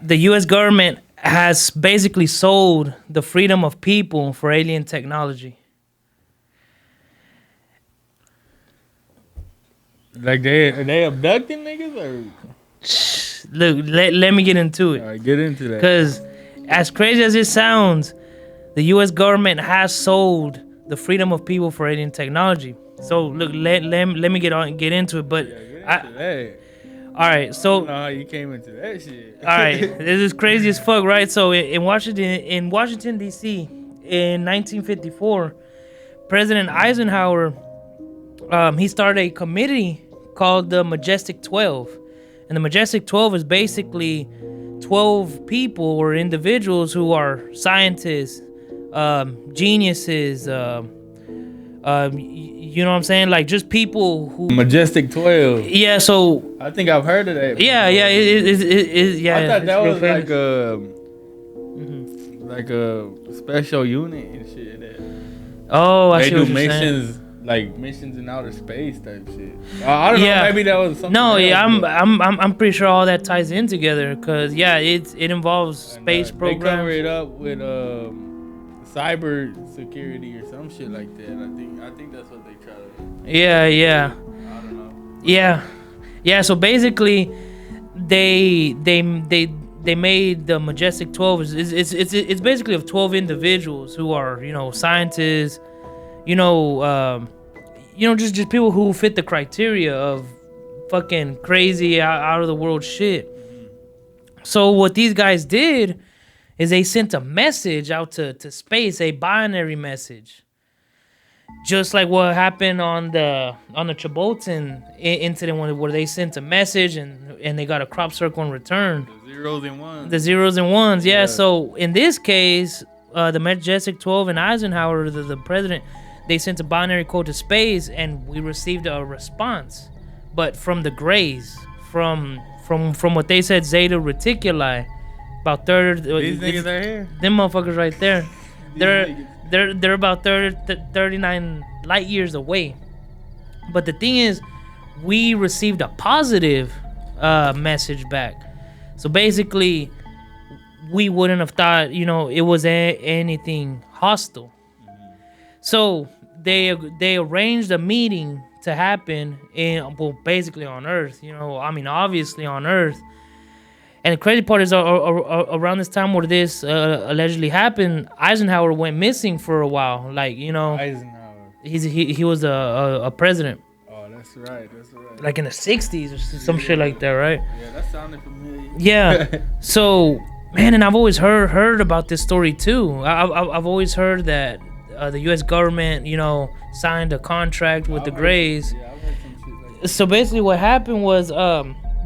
the U.S. government has basically sold the freedom of people for alien technology. Like they abducting niggas or? Look, let me get into it. All right, get into that. Because as crazy as it sounds, the U.S. government has sold the freedom of people for alien technology. So look, let me get into it. But all right, so I don't know how you came into that shit. all right, this is crazy as fuck, right? So in Washington D.C. in 1954, President Eisenhower he started a committee called the Majestic 12. And the Majestic 12 is basically 12 people or individuals who are scientists, geniuses, you know what I'm saying? Like just people who... Majestic 12. Yeah, so... I think I've heard of that. Yeah, yeah, yeah. I thought that was famous. like a special unit and shit. I they see what do you're missions. saying. Like missions in outer space type shit. I don't know. Maybe that was something. No, else, yeah, but- I'm pretty sure all that ties in together because it involves space They programs. cover it up with cyber security or some shit like that. I think that's what they try to. Yeah. I don't know. Yeah. So basically, they made the Majestic 12. It's basically of 12 individuals who are scientists. Just people who fit the criteria of fucking crazy out of the world shit. So what these guys did is they sent a message out to space, a binary message. Just like what happened on the Cheboten incident where they sent a message and they got a crop circle in return. The zeros and ones. The zeros and ones, yeah. So in this case, the Majestic 12 and Eisenhower, the president, they sent a binary code to space, and we received a response, but from the Greys, from what they said, Zeta Reticuli, about 30. These niggas are here. Them motherfuckers right there. They're about 39 light years away. But the thing is, we received a positive message back. So basically, we wouldn't have thought it was anything hostile. So they arranged a meeting to happen basically on Earth. Obviously on Earth. And the crazy part is around this time where this allegedly happened, Eisenhower went missing for a while. Eisenhower. He was a president. Oh, that's right. Like in the 60s or some shit like that, right? Yeah, that sounded familiar. Yeah. So, man, and I've always heard about this story too. I've always heard that the U.S. government, signed a contract with the Greys. Yeah, I've heard some shit like that. So basically what happened was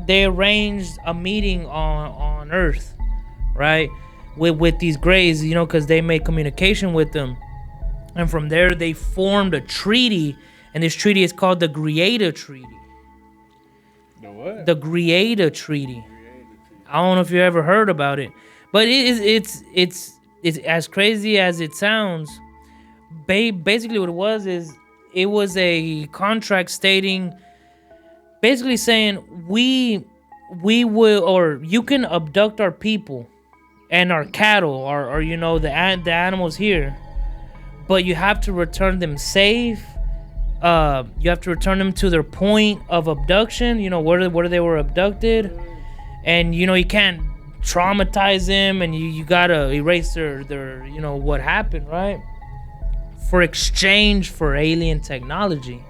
they arranged a meeting on Earth, right? With these Greys, because they made communication with them. And from there they formed a treaty, and this treaty is called the Greada Treaty. The what? The Greada Treaty. I don't know if you ever heard about it, but it's as crazy as it sounds. Basically what it was a contract stating, basically saying we will, or you can abduct our people and our cattle or the animals here, but you have to return them safe. You have to return them to their point of abduction, where they were abducted, and you can't traumatize them, and you gotta erase their what happened, right? For exchange for alien technology,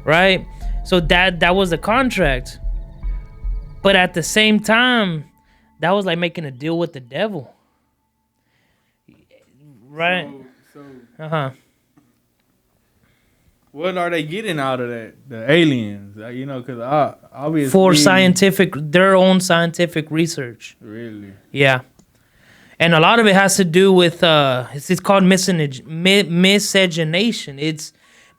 right? So that was the contract, but at the same time, that was like making a deal with the devil, right? So what are they getting out of that? The aliens, because obviously for their own scientific research. Really? Yeah. And a lot of it has to do with it's called miscegenation. It's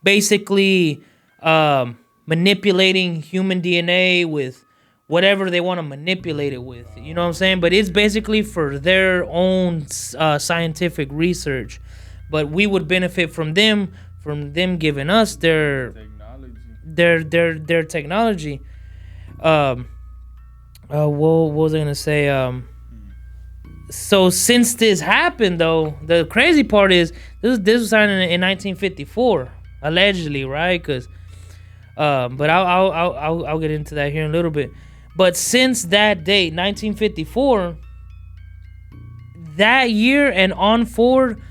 basically manipulating human DNA with whatever they want to manipulate it with. You know what I'm saying? But it's basically for their own scientific research. But we would benefit from them giving us their technology. what was I gonna say? So since this happened, though, the crazy part is this was signed in 1954, allegedly, right? Because, but I'll get into that here in a little bit. But since that date, 1954, that year and on forward,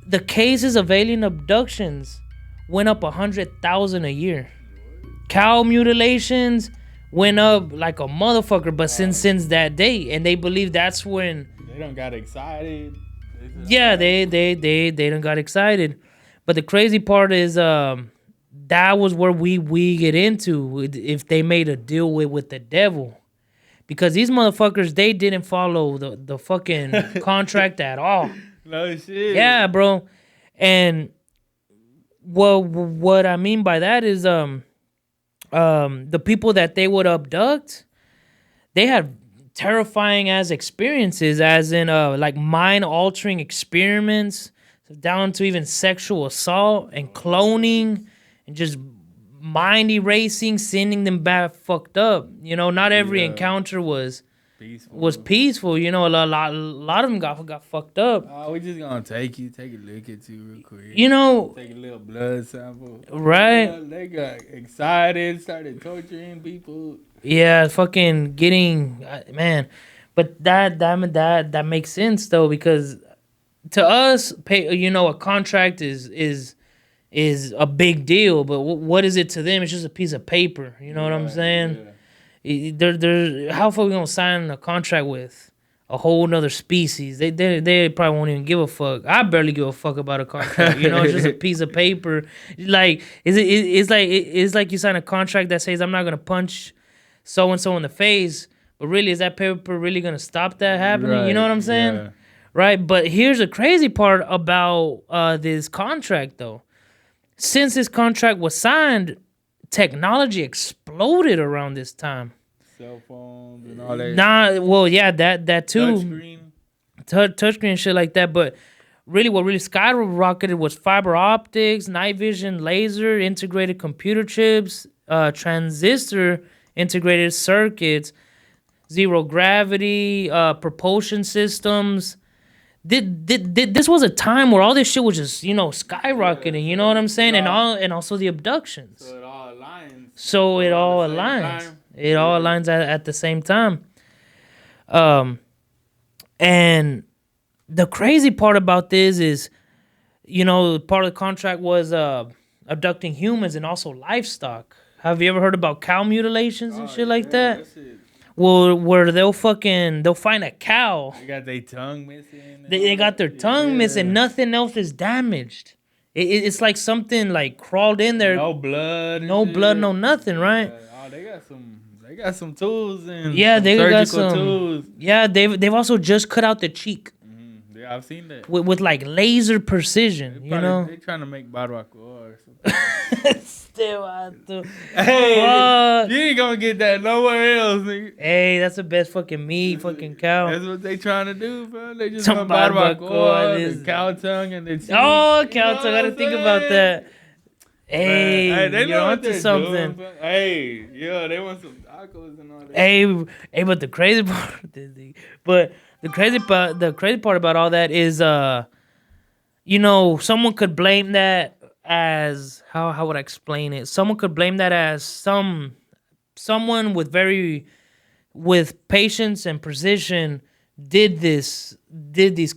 the cases of alien abductions went up 100,000 a year. Cow mutilations went up like a motherfucker, but since that day, and they believe that's when They don't got excited. yeah, they done got excited. But the crazy part is that was where we get into if they made a deal with the devil. Because these motherfuckers, they didn't follow the fucking contract at all. No shit. Yeah, bro. And what I mean by that is the people that they would abduct, they had terrifying as experiences, as in like mind altering experiments, down to even sexual assault and cloning and just mind erasing, sending them back fucked up. You know, not every encounter was peaceful. You know, a lot of them got fucked up. Oh, we just gonna take a look at you real quick. You know, Take a little blood sample. right? Yeah, they got excited, started torturing people. Yeah, fucking getting man, but that makes sense though, because to us, you know, a contract is a big deal, but what is it to them? It's just a piece of paper. You know what I'm saying? Yeah. They're how far we gonna sign a contract with a whole nother species? They probably won't even give a fuck. I barely give a fuck about a contract. You know, it's just a piece of paper. Like it's like you sign a contract that says I'm not gonna punch so and so in the face, but really, is that paper really gonna stop that happening? Right, You know what I'm saying? yeah. Right. But here's the crazy part about this contract, though. Since this contract was signed, technology exploded around this time. Cell phones and all that. Well, yeah, that too. Touchscreen. Touchscreen and shit like that. But really, what really skyrocketed was fiber optics, night vision, laser, integrated computer chips, transistor integrated circuits, zero gravity, propulsion systems. This was a time where all this shit was just, you know, skyrocketing. You know what I'm saying? And also the abductions. So it all aligns. So it all at the same aligns. time. It all aligns at the same time. And the crazy part about this is, you know, part of the contract was abducting humans and also livestock. Have you ever heard about cow mutilations and shit like that? That's it. Well, where they'll find a cow. They got their tongue missing. They got their tongue missing. Nothing else is damaged. It's like something like crawled in there. No blood. and No shit. blood, no nothing, right? Oh, they got some tools and Yeah, they got surgical some tools. Yeah, they've also just cut out the cheek Yeah, I've seen that. with like laser precision. You know. They trying to make barbacoa or something. Still out there. Hey, Fuck. you ain't gonna get that nowhere else, nigga. Hey, that's the best fucking meat, fucking cow. That's what they trying to do, bro. They just Some want barbacoa, barbacoa, this- the cow tongue, and the cheese. Oh, cow tongue. I gotta think about that. Hey, they you're know what onto they're something. doing, bro. Hey, yeah, they want some tacos and all that. Hey, but the crazy part, the crazy part about all that is, you know, someone could blame that as how would I explain it? Someone could blame that as someone with patience and precision did these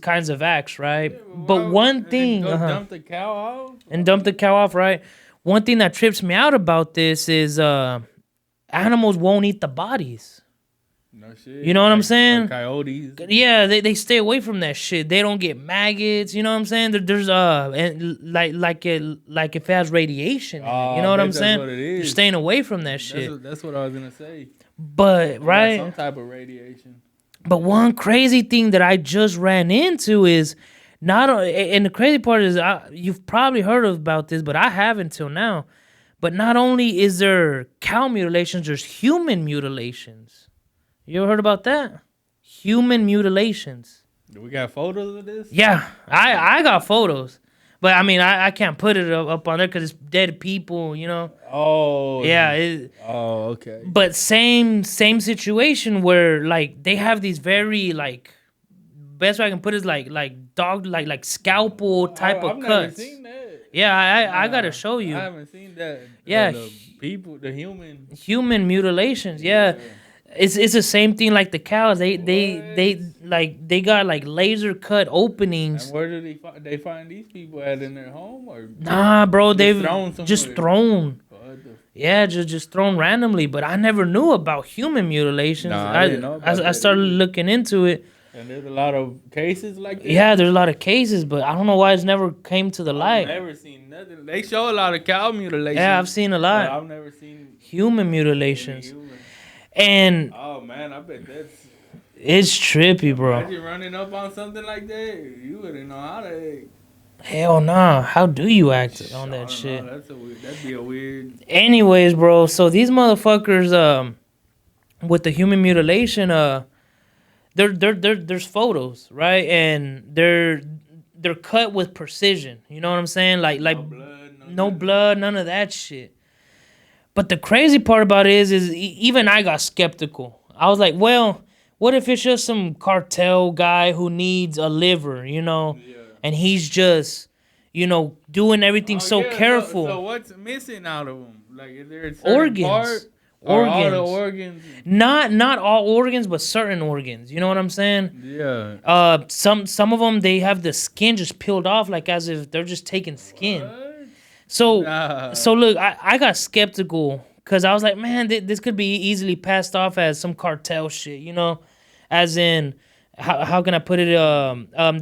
kinds of acts, right? But one thing, Dump the cow off. and dump the cow off, right? One thing that trips me out about this is animals won't eat the bodies. No shit. You know what I'm saying? Like coyotes. Yeah, they stay away from that shit. They don't get maggots. You know what I'm saying? There's and like if it has radiation. In it, you know what I'm saying? What it You're is. staying away from that shit. That's what I was gonna say. But right, Some type of radiation. but one crazy thing that I just ran into is and the crazy part is you've probably heard about this, but I haven't till now. But not only is there cow mutilations, there's human mutilations. You ever heard about that? Human mutilations. Do we got photos of this? Yeah, I got photos. But I mean, I can't put it up on there because it's dead people, you know. Oh. Yeah. Oh, okay. But same situation where like they have these very like best way I can put it is like dog like scalpel type I've of never cuts. seen that. Yeah, I gotta Nah, show you. I haven't seen that. Yeah, The people, the human. human mutilations. Yeah. It's the same thing like the cows. They What? like they got like laser cut And openings. where do they find these people at in their home or Nah, bro, just they've thrown just somewhere? thrown. What the Yeah, just thrown randomly. But I never knew about human mutilations. Nah, I didn't know about I that started either. looking into it. And there's a lot of cases like that. Yeah, there's a lot of cases, but I don't know why it's never came to the I've light. never seen nothing. They show a lot of cow mutilations. Yeah, I've seen a but lot. I've never seen Human any mutilations. human. And Oh man, I bet that's. it's trippy, bro. Imagine running up on something like that. You wouldn't know how to. Hell nah. How do you act on I that don't shit? know, that's a weird. That'd be a weird. Anyways, bro, so these motherfuckers with the human mutilation there's photos, right? And they're cut with precision. You know what I'm saying? Like No blood. no blood, none of that shit. But the crazy part about it is even I got skeptical. I was like, well, what if it's just some cartel guy who needs a liver, you know, Yeah. and he's just, you know, doing everything so yeah, careful. So what's missing out of them? Like, is there a certain Organs. part? Or all the Organs. organs? Not all organs, but certain organs. You know what I'm saying? Yeah. Some of them they have the skin just peeled off, like as if they're just taking skin. What? So Nah. so look, I got skeptical because I was like, man, this could be easily passed off as some cartel shit, you know, as in how can I put it?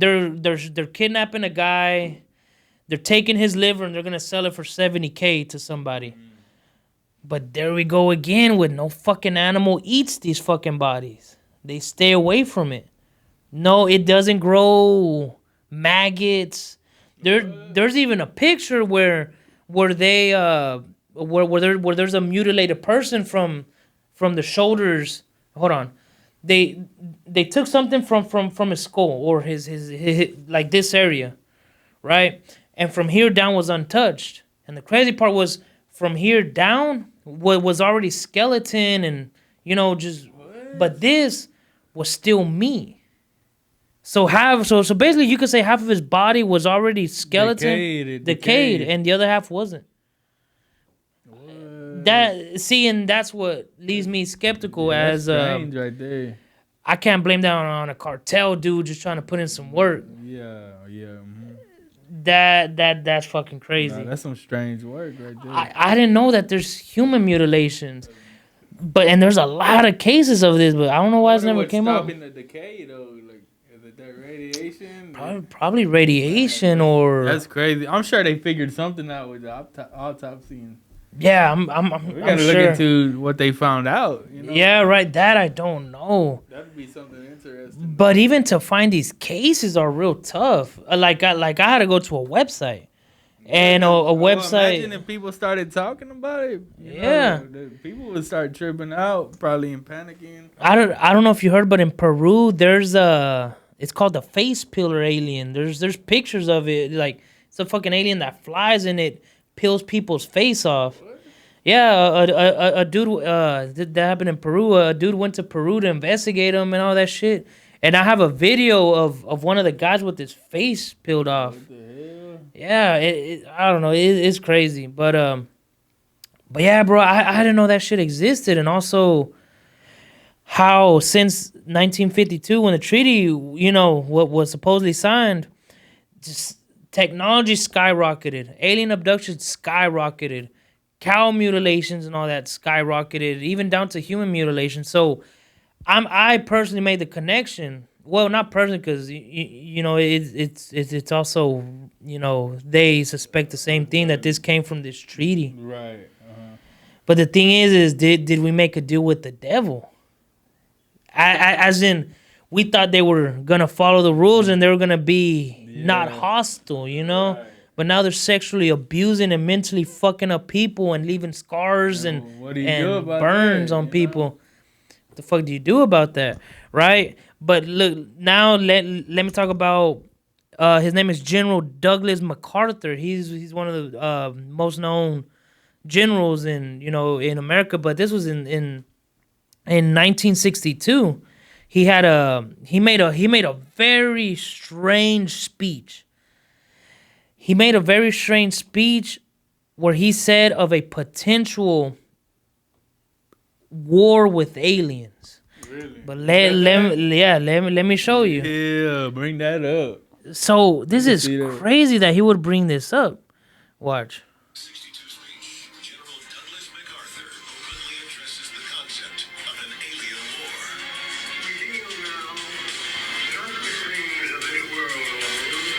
They're kidnapping a guy, they're taking his liver and they're gonna sell it for $70K to somebody. But there we go again with no fucking animal eats these fucking bodies. They stay away from it. No, it doesn't grow maggots. There's even a picture where they where there's a mutilated person from the shoulders. Hold on. They took something from his skull or his like this area, right? And from here down was untouched. And the crazy part was from here down was already skeleton and you know just but this was still meat. So basically you could say half of his body was already skeleton decayed and the other half wasn't. And that's what leaves me skeptical as strange right there. I can't blame that on a cartel dude just trying to put in some work. Yeah. Mhm. That's fucking crazy. Nah, that's some strange work right there. I didn't know that there's human mutilations, and there's a lot of cases of this, but I don't know why it's never came up. Stopping the decay though, like is it that radiation? Probably radiation or That's crazy. I'm sure they figured something out with the autopsy. yeah. We I'm gotta sure. look into what they found out. You know? Yeah, right. That I don't know. That'd be something interesting. But even to find these cases are real tough. Like I had to go to a website, and a website. Imagine if people started talking about it. Yeah. People would start tripping out, probably and panicking. I don't know if you heard, but in Peru, there's it's called the face peeler alien. There's pictures of it. Like it's a fucking alien that flies and it peels people's face off. Yeah, a dude that happened in Peru. A dude went to Peru to investigate him and all that shit. And I have a video of one of the guys with his face peeled off. What the hell? Yeah, I don't know. It's crazy, but yeah, bro, I didn't know that shit existed, and also how since 1952 when the treaty, you know, what was supposedly signed, just technology skyrocketed, alien abductions skyrocketed, cow mutilations and all that skyrocketed, even down to human mutilation. So I personally made the connection. Well, not personally, because you know it's also, you know, they suspect the same thing, that this came from this treaty. Right. But the thing is did we make a deal with the devil? As in, we thought they were gonna follow the rules and they were gonna be not hostile, you know. Right. But now they're sexually abusing and mentally fucking up people and leaving scars and What do you do about burns that, on you people. know? What the fuck do you do about that, right? But look, now let me talk about His name is General Douglas MacArthur. He's one of the most known generals in America. But this was in 1962. He made a very strange speech. He made a very strange speech where he said of a potential war with aliens. Really? But let me show you. Yeah, bring that up. So this is see that. crazy that he would bring this up. Watch. 62 speech, General Douglas MacArthur openly addresses the concept of an alien war. We deal now not with things of this world alone.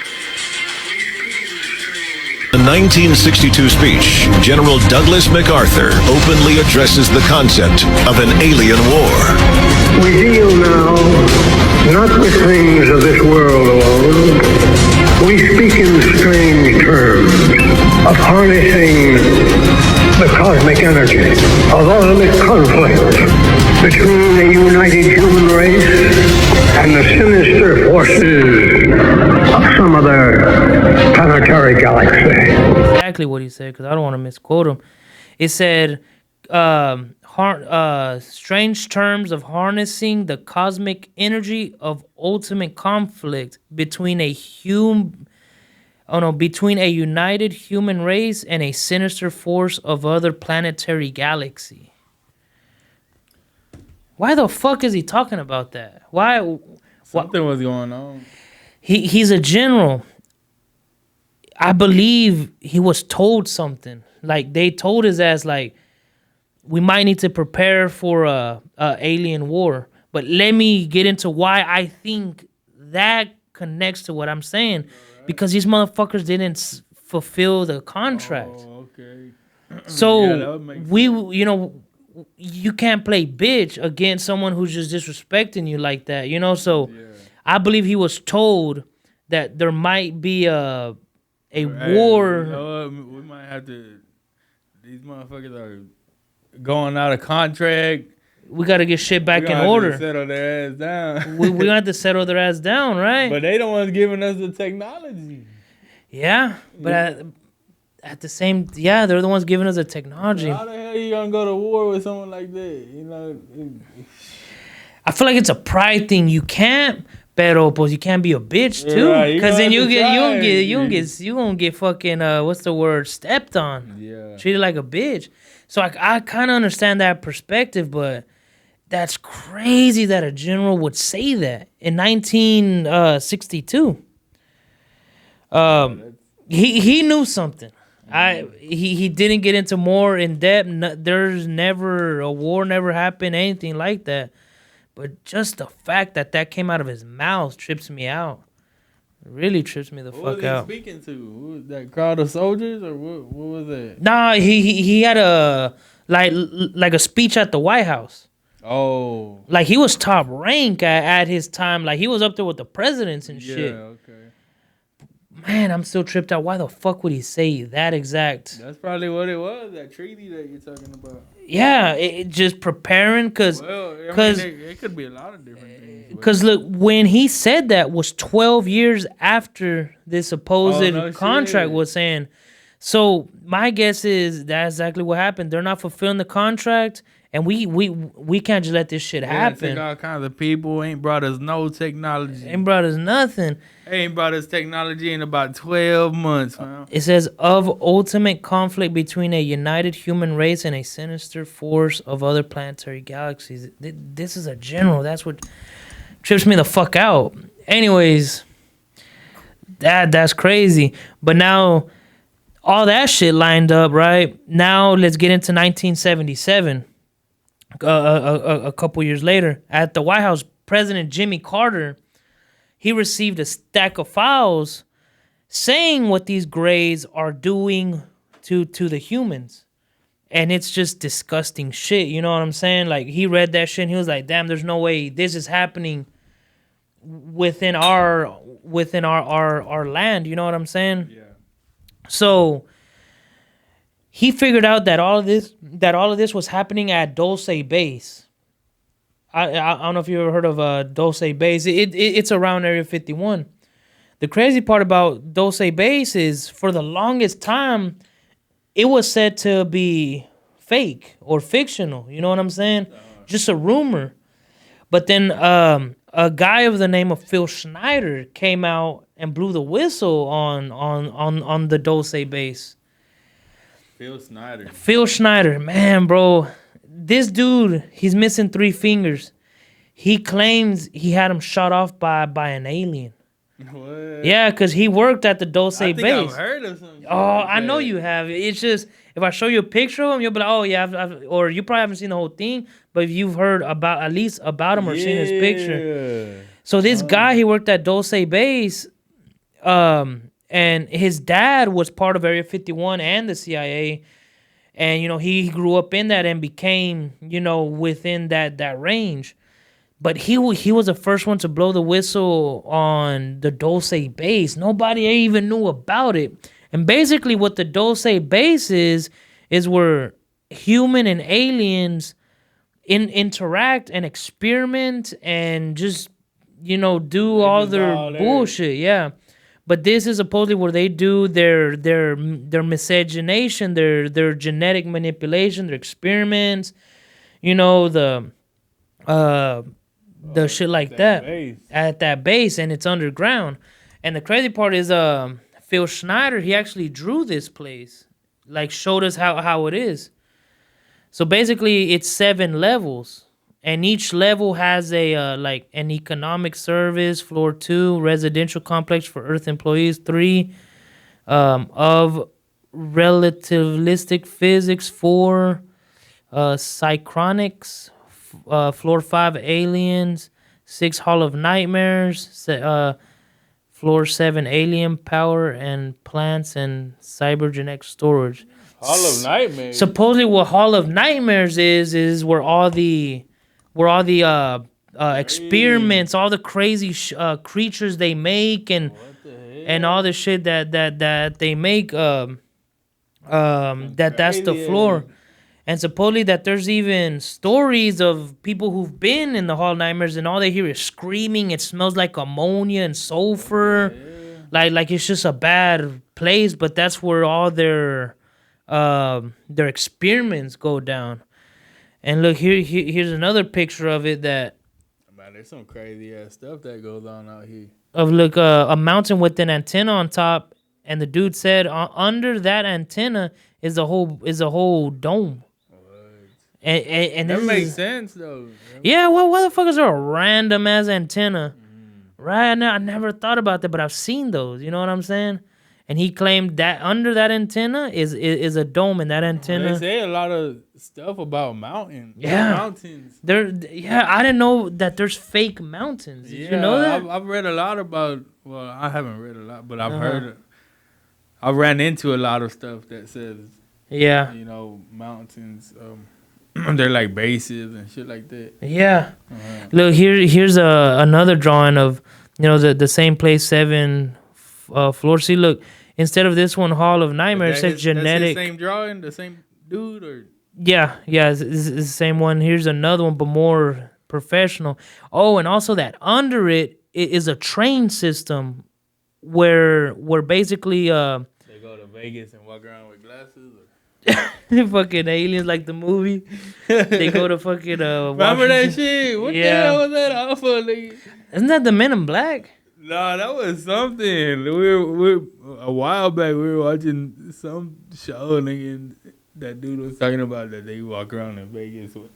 We speak in strange. The 1962 speech, General Douglas MacArthur openly addresses the concept of an alien war. We deal now not with things of this world alone. We speak in strange terms of harnessing the cosmic energy of ultimate conflict between the united human race and the sinister forces of some other planetary galaxy. Exactly what he said, because I don't want to misquote him. It said, strange terms of harnessing the cosmic energy of ultimate conflict between between a united human race and a sinister force of other planetary galaxy. Why the fuck is he talking about that? Why? Something was going on. He's a general. I believe he was told something. Like, they told his ass, like, we might need to prepare for a alien war. But let me get into why I think that connects to what I'm saying. Right. Because these motherfuckers didn't fulfill the contract. Oh, okay. So Yeah, you can't play bitch against someone who's just disrespecting you like that, So yeah. I believe he was told that there might be a Hey, war. you know what? We might have to. These motherfuckers are going out of contract. We got to get shit back We in gonna have to order. settle their ass down. we gonna have to settle their ass down, right? But they the ones giving us the technology. Yeah, but at the same, they're the ones giving us the technology. How the hell you gonna go to war with someone like that? I feel like it's a pride thing. You can't, pero pues you can't be a bitch too, Right, because then you gonna gonna get fucking what's the word, stepped on, Yeah. treated like a bitch. So I kind of understand that perspective, but that's crazy that a general would say that in 1962. He knew something. He didn't get into more in depth. There's never a war, never happened, anything like that. But just the fact that came out of his mouth trips me out. It really trips me the What fuck was he out. speaking to? Who was that crowd of soldiers, or what was that? Nah, he had a like a speech at the White House. Oh. Like, he was top rank at his time. Like, he was up there with the presidents and shit. Yeah, okay. Man, I'm still tripped out. Why the fuck would he say that exact? That's probably what it was, that treaty that you're talking about. Yeah, it just preparing, because It could be a lot of different things. Because look, when he said that was 12 years after this supposed no contract shit. was saying. So my guess is that's exactly what happened. They're not fulfilling the contract, and we can't just let this shit happen. Took all kinds of people, ain't brought us no technology. Ain't brought us nothing. Ain't brought us technology in about 12 months, man. It says of ultimate conflict between a united human race and a sinister force of other planetary galaxies. This is a general. That's what trips me the fuck out. Anyways, that's crazy. But now all that shit lined up, right? Now let's get into 1977. A couple years later, at the White House, President Jimmy Carter, he received a stack of files saying what these grays are doing to the humans. And it's just disgusting shit, you know what I'm saying? Like, he read that shit and he was like, damn, there's no way this is happening within our land, you know what I'm saying? Yeah. So he figured out that all of this was happening at Dulce Base. I don't know if you ever heard of Dulce Base. It's around Area 51. The crazy part about Dulce Base is for the longest time, it was said to be fake or fictional. You know what I'm saying? Just a rumor. But then a guy of the name of Phil Schneider came out and blew the whistle on the Dulce Base. Phil Schneider. Phil Schneider, man, bro, this dude, he's missing 3 fingers. He claims he had him shot off by an alien. What? Yeah, because he worked at the Dulce I think Base. I've heard of something. Oh, I know you have. It's just if I show you a picture of him, you'll be like, oh yeah, or you probably haven't seen the whole thing, but if you've heard about at least about him or seen his picture. So this guy, he worked at Dulce Base, and his dad was part of Area 51 and the CIA, and he grew up in that and became within that range. But he was the first one to blow the whistle on the Dulce Base. Nobody even knew about it. And basically what the Dulce Base is where human and aliens interact and experiment and just, do all their bullshit. Yeah. But this is supposedly where they do their miscegenation, their genetic manipulation, their experiments, the shit like that base. at that base, and it's underground. And the crazy part is Phil Schneider, he actually drew this place, like showed us how it is. So basically it's 7 levels, and each level has a like an economic service, floor 2, residential complex for Earth employees, 3 of relativistic physics, 4 psychronics, floor 5 aliens, 6 Hall of Nightmares, floor 7 alien power and plants and cybergenetic storage. Hall of Nightmares. Supposedly, what Hall of Nightmares is where all the experiments, all the crazy creatures they make, and all the shit that they make. That's the floor. And supposedly that there's even stories of people who've been in the Hall of Nightmares and all they hear is screaming. It smells like ammonia and sulfur. Like it's just a bad place, but that's where all their experiments go down. And look, here's another picture of it that... Man, there's some crazy ass stuff that goes on out here. Of look, a mountain with an antenna on top, and the dude said under that antenna is a whole dome. And that makes sense though. Yeah, well, why the fuck is there a random ass antenna? Right? I never thought about that, but I've seen those. You know what I'm saying? And he claimed that under that antenna is a dome, and that antenna. They say a lot of stuff about mountains. Yeah, mountains. I didn't know that there's fake mountains. Did you know that? I've read a lot about. Well, I haven't read a lot, but I've heard. I ran into a lot of stuff that says. Yeah. Mountains. They're like bases and shit like that. Yeah. Look, here's another drawing of the same place, 7 floors. See, look, instead of this one, Hall of Nightmares, it says genetic. That's the same drawing, the same dude, or yeah, it's the same one. Here's another one, but more professional. Oh, and also that under it is a train system where basically they go to Vegas and walk around with glasses. Fucking aliens, like the movie. They go to fucking remember that shit? What the hell was that off of? Nigga? Isn't that the Men in Black? Nah, that was something. We a while back we were watching some show, nigga, and that dude was talking about that they walk around in Vegas with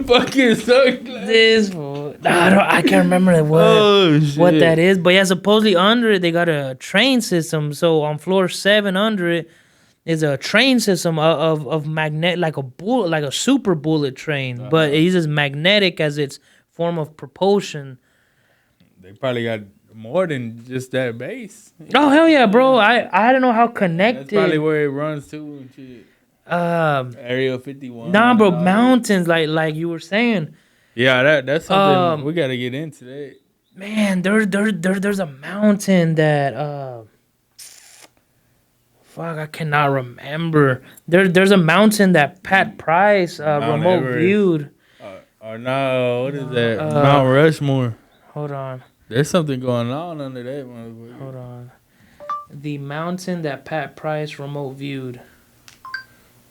fucking sunglasses. This fool. I can't remember what that is, but yeah, supposedly under it they got a train system. So on floor 7 under it is a train system of magnet, like a super bullet train, but it uses magnetic as its form of propulsion. They probably got more than just that base. Oh hell yeah, bro! I don't know how connected. That's probably where it runs to and shit. Area 51. Nah, bro, mountains like you were saying. Yeah, that's something we gotta get into that. Man, there's a mountain that fuck, I cannot remember. There's a mountain that Pat Price remote Everest. viewed. Or no, what is that? Mount Rushmore. Hold on. There's something going on under that motherfucker. Hold on. The mountain that Pat Price remote viewed.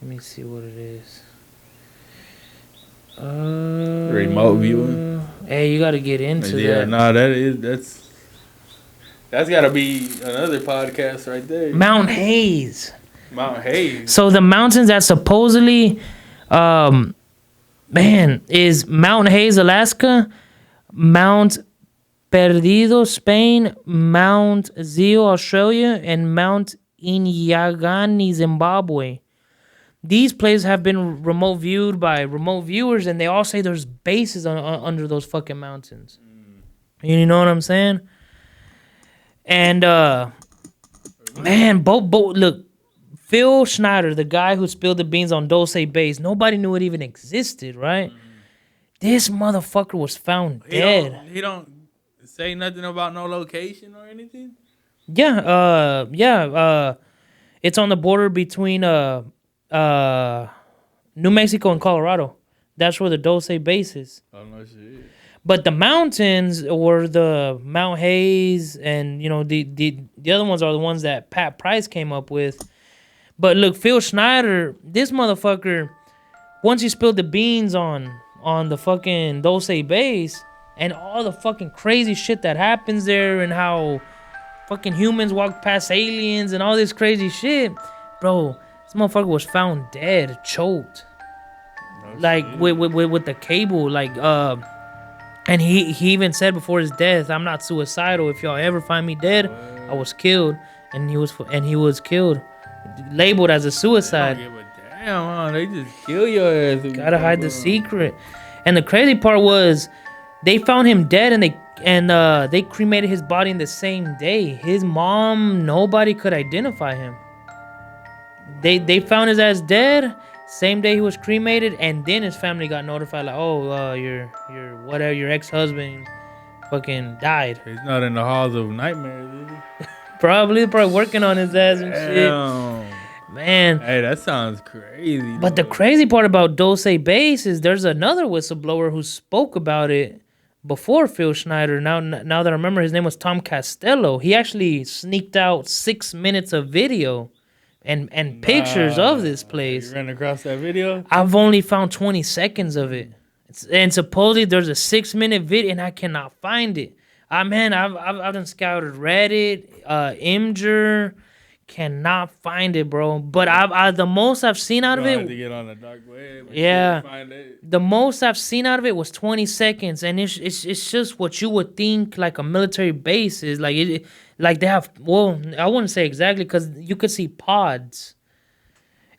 Let me see what it is. Remote viewing. Hey, you got to get into Yeah, that. nah, that's got to be another podcast right there. Mount Hayes. Mount Hayes. So the mountains that supposedly, is Mount Hayes, Alaska, Mount Perdido, Spain, Mount Zio, Australia, and Mount Inyagani, Zimbabwe. These places have been remote viewed by remote viewers, and they all say there's bases under those fucking mountains. You know what I'm saying? And look, Phil Schneider, the guy who spilled the beans on Dulce Base, nobody knew it even existed, right? This motherfucker was found dead. He don't say nothing about no location or anything? Yeah. It's on the border between New Mexico and Colorado. That's where the Dulce Base is. Oh, no shit. But the mountains were the Mount Hayes, and the other ones are the ones that Pat Price came up with. But look, Phil Schneider, this motherfucker, once he spilled the beans on the fucking Dulce Base and all the fucking crazy shit that happens there, and how fucking humans walk past aliens and all this crazy shit, bro, this motherfucker was found dead, choked, with the cable, and he even said before his death, "I'm not suicidal. If y'all ever find me dead, I was killed," and he was killed, labeled as a suicide. They don't give a damn, huh? They just kill your ass. Gotta hide the secret. And the crazy part was, they found him dead, and they cremated his body in the same day. His mom, nobody could identify him. They found his ass dead same day he was cremated, and then his family got notified, like, oh, your ex-husband fucking died. He's not in the halls of nightmares, is he? Probably working on his ass and shit. Man. Hey, that sounds crazy. But the crazy part about Dulce Base is there's another whistleblower who spoke about it before Phil Schneider. Now that I remember, his name was Tom Costello. He actually sneaked out 6 minutes of video and pictures of this place. You ran across that video? I've only found 20 seconds of it. And supposedly there's a 6-minute video, and I cannot find it. I've done scouted Reddit, Imgur, cannot find it, bro. But the most I've seen out of it, to get on the dark web. Yeah, find it. The most I've seen out of it was 20 seconds, and it's just what you would think like a military base is. Like they have. Well, I wouldn't say exactly, because you could see pods,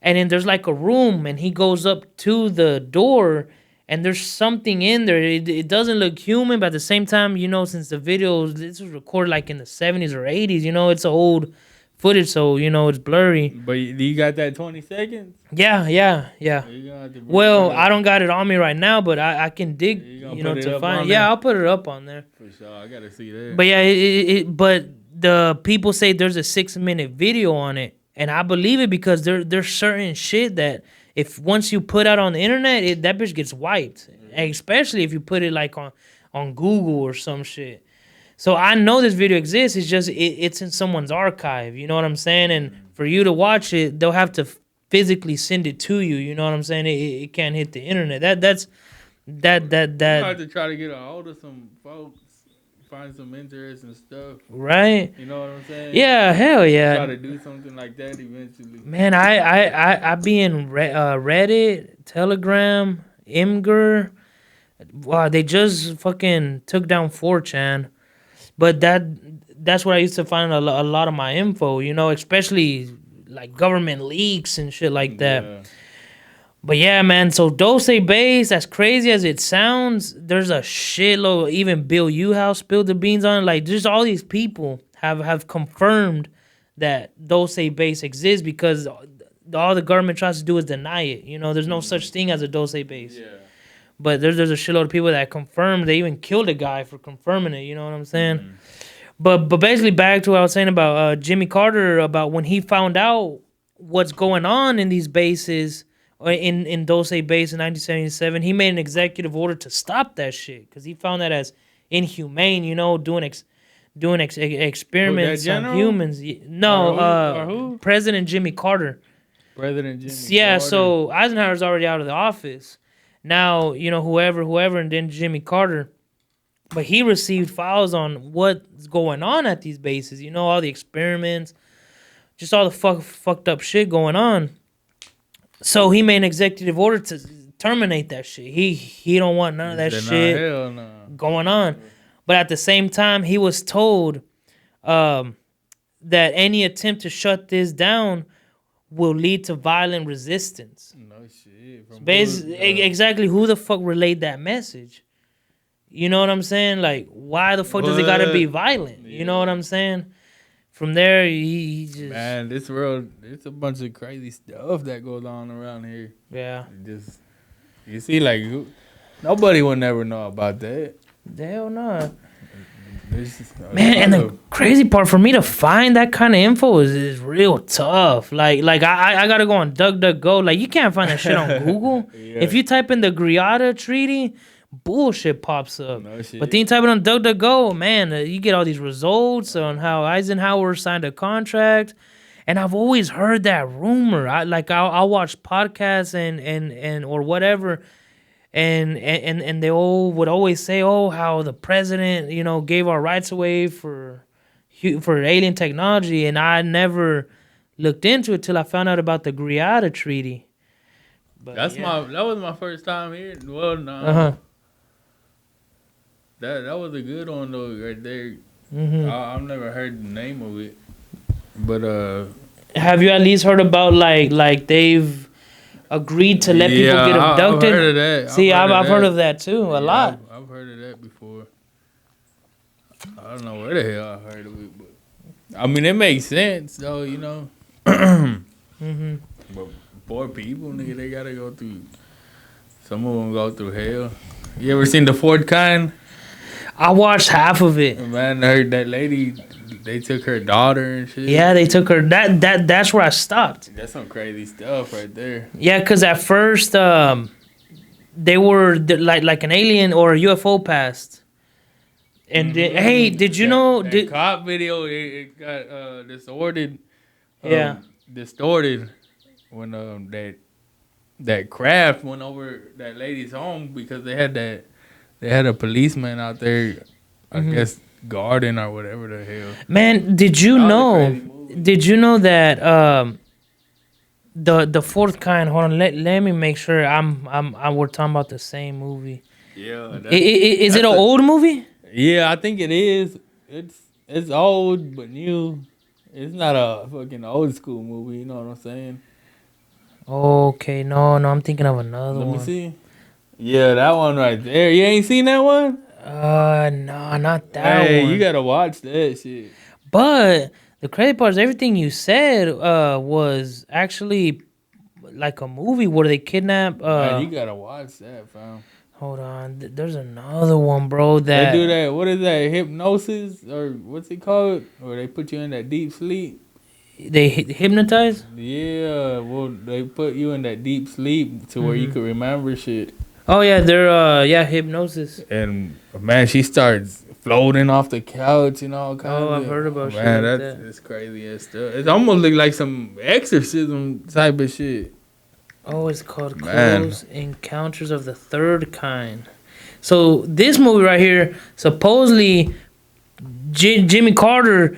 and then there's like a room, and he goes up to the door, and there's something in there. It doesn't look human, but at the same time, since the video, this was recorded like in the 70s or 80s, it's old footage, so it's blurry. But you got that 20 seconds? Yeah. Well, I don't got it on me right now, but I can dig, to find. Yeah, I'll put it up on there. For sure, I gotta see that. But yeah, but the people say there's a 6-minute video on it, and I believe it, because there's certain shit that if once you put out on the internet, that bitch gets wiped, especially if you put it like on Google or some shit. So I know this video exists. It's just it's in someone's archive. You know what I'm saying? And for you to watch it, they'll have to physically send it to you. You know what I'm saying? It can't hit the internet. That's that. You have to try to get a hold of some folks, find some interesting stuff. Right? You know what I'm saying? Yeah, hell yeah. Try to do something like that eventually. Man, I be in Reddit, Telegram, Imgur. Wow, they just fucking took down 4chan. But that's where I used to find a lot of my info, especially like government leaks and shit like that. Yeah. But yeah, man, so Dulce Base, as crazy as it sounds, there's a shitload. Even Bill Uhouse spilled the beans on it. Like, just all these people have confirmed that Dulce Base exists, because all the government tries to do is deny it. There's no such thing as a Dulce Base. Yeah. But there's a shitload of people that confirmed. They even killed a guy for confirming it. You know what I'm saying? Mm-hmm. But basically, back to what I was saying about Jimmy Carter, about when he found out what's going on in these bases, in Dulce Base in 1977, he made an executive order to stop that shit, because he found that as inhumane, doing experiments on general? humans. No, Or who? President Jimmy Carter. President Jimmy Yeah, Carter. so Eisenhower's already out of the office. Now, whoever, and then Jimmy Carter. But he received files on what's going on at these bases. All the experiments, just all the fucked up shit going on. So he made an executive order to terminate that shit. He don't want none of that shit Hell no. going on. But at the same time, he was told that any attempt to shut this down will lead to violent resistance. No shit. Exactly who the fuck relayed that message? You know what I'm saying? Like, why the fuck does it gotta be violent? You know what I'm saying? From there, he just... Man, this world, it's a bunch of crazy stuff that goes on around here. Yeah. You see, like, nobody will never know about that. Hell no. Man, and the crazy part, for me to find that kind of info is real tough. Like I gotta go on DuckDuckGo. Like, you can't find that shit on Google. Yeah. If you type in the Greada Treaty, bullshit pops up. No shit. But then you type it on DuckDuckGo, man, you get all these results on how Eisenhower signed a contract. And I've always heard that rumor. I'll watch podcasts and or whatever. And they all would always say, oh, how the president, gave our rights away for alien technology, and I never looked into it till I found out about the Greada Treaty. But that was my first time here. Well, no, that was a good one though, right there. Mm-hmm. I've never heard the name of it, but have you at least heard about like they've agreed to let people get abducted? I've heard of that. See, I've heard of that too, a lot. I've heard of that before. I don't know where the hell I heard of it, but I mean, it makes sense though, Mm-hmm. But poor people, nigga, they gotta go through. Some of them go through hell. You ever seen The Fourth Kind? I watched half of it. Man, I heard that lady, they took her daughter and shit. Yeah, they took her. That's where I stopped. That's some crazy stuff right there. Yeah, because at first, they were like an alien or a UFO passed. And hey, did you know? That cop video, it got distorted. Yeah. Distorted when that craft went over that lady's home because they had a policeman out there, I guess guarding or whatever the hell. Man, did you know? Did you know that the Fourth Kind? Hold on, let me make sure we're talking about the same movie. Yeah. Is it an old movie? Yeah, I think it is. It's old but new. It's not a fucking old school movie. You know what I'm saying? Okay, no, I'm thinking of another one. Let me see. Yeah, that one right there. You ain't seen that one? No, not that one. Hey, you gotta watch that shit. But the crazy part is everything you said was actually like a movie where they kidnap. Man, you gotta watch that, fam. Hold on, there's another one, bro. That They do that. What is that? Hypnosis or what's it called? Or they put you in that deep sleep. They hypnotize. Yeah, well, they put you in that deep sleep to where you could remember shit. Oh yeah, they're hypnosis. And man, she starts floating off the couch and all kinds. Oh, I've heard about shit man, like that's crazy as stuff. It almost look like some exorcism type of shit. Oh, it's called Close Encounters of the Third Kind. So this movie right here, supposedly Jimmy Carter,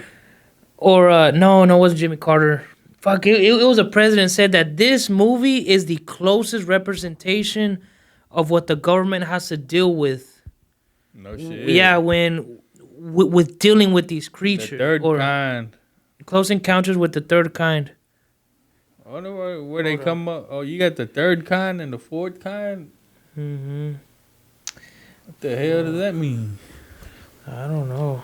or no, it wasn't Jimmy Carter. Fuck, it was a president said that this movie is the closest representation of what the government has to deal with. No shit. Yeah, with dealing with these creatures. The third kind. Close Encounters with the Third Kind. I wonder where they come up. Oh, you got the third kind and the fourth kind? Mm-hmm. What the hell does that mean? I don't know.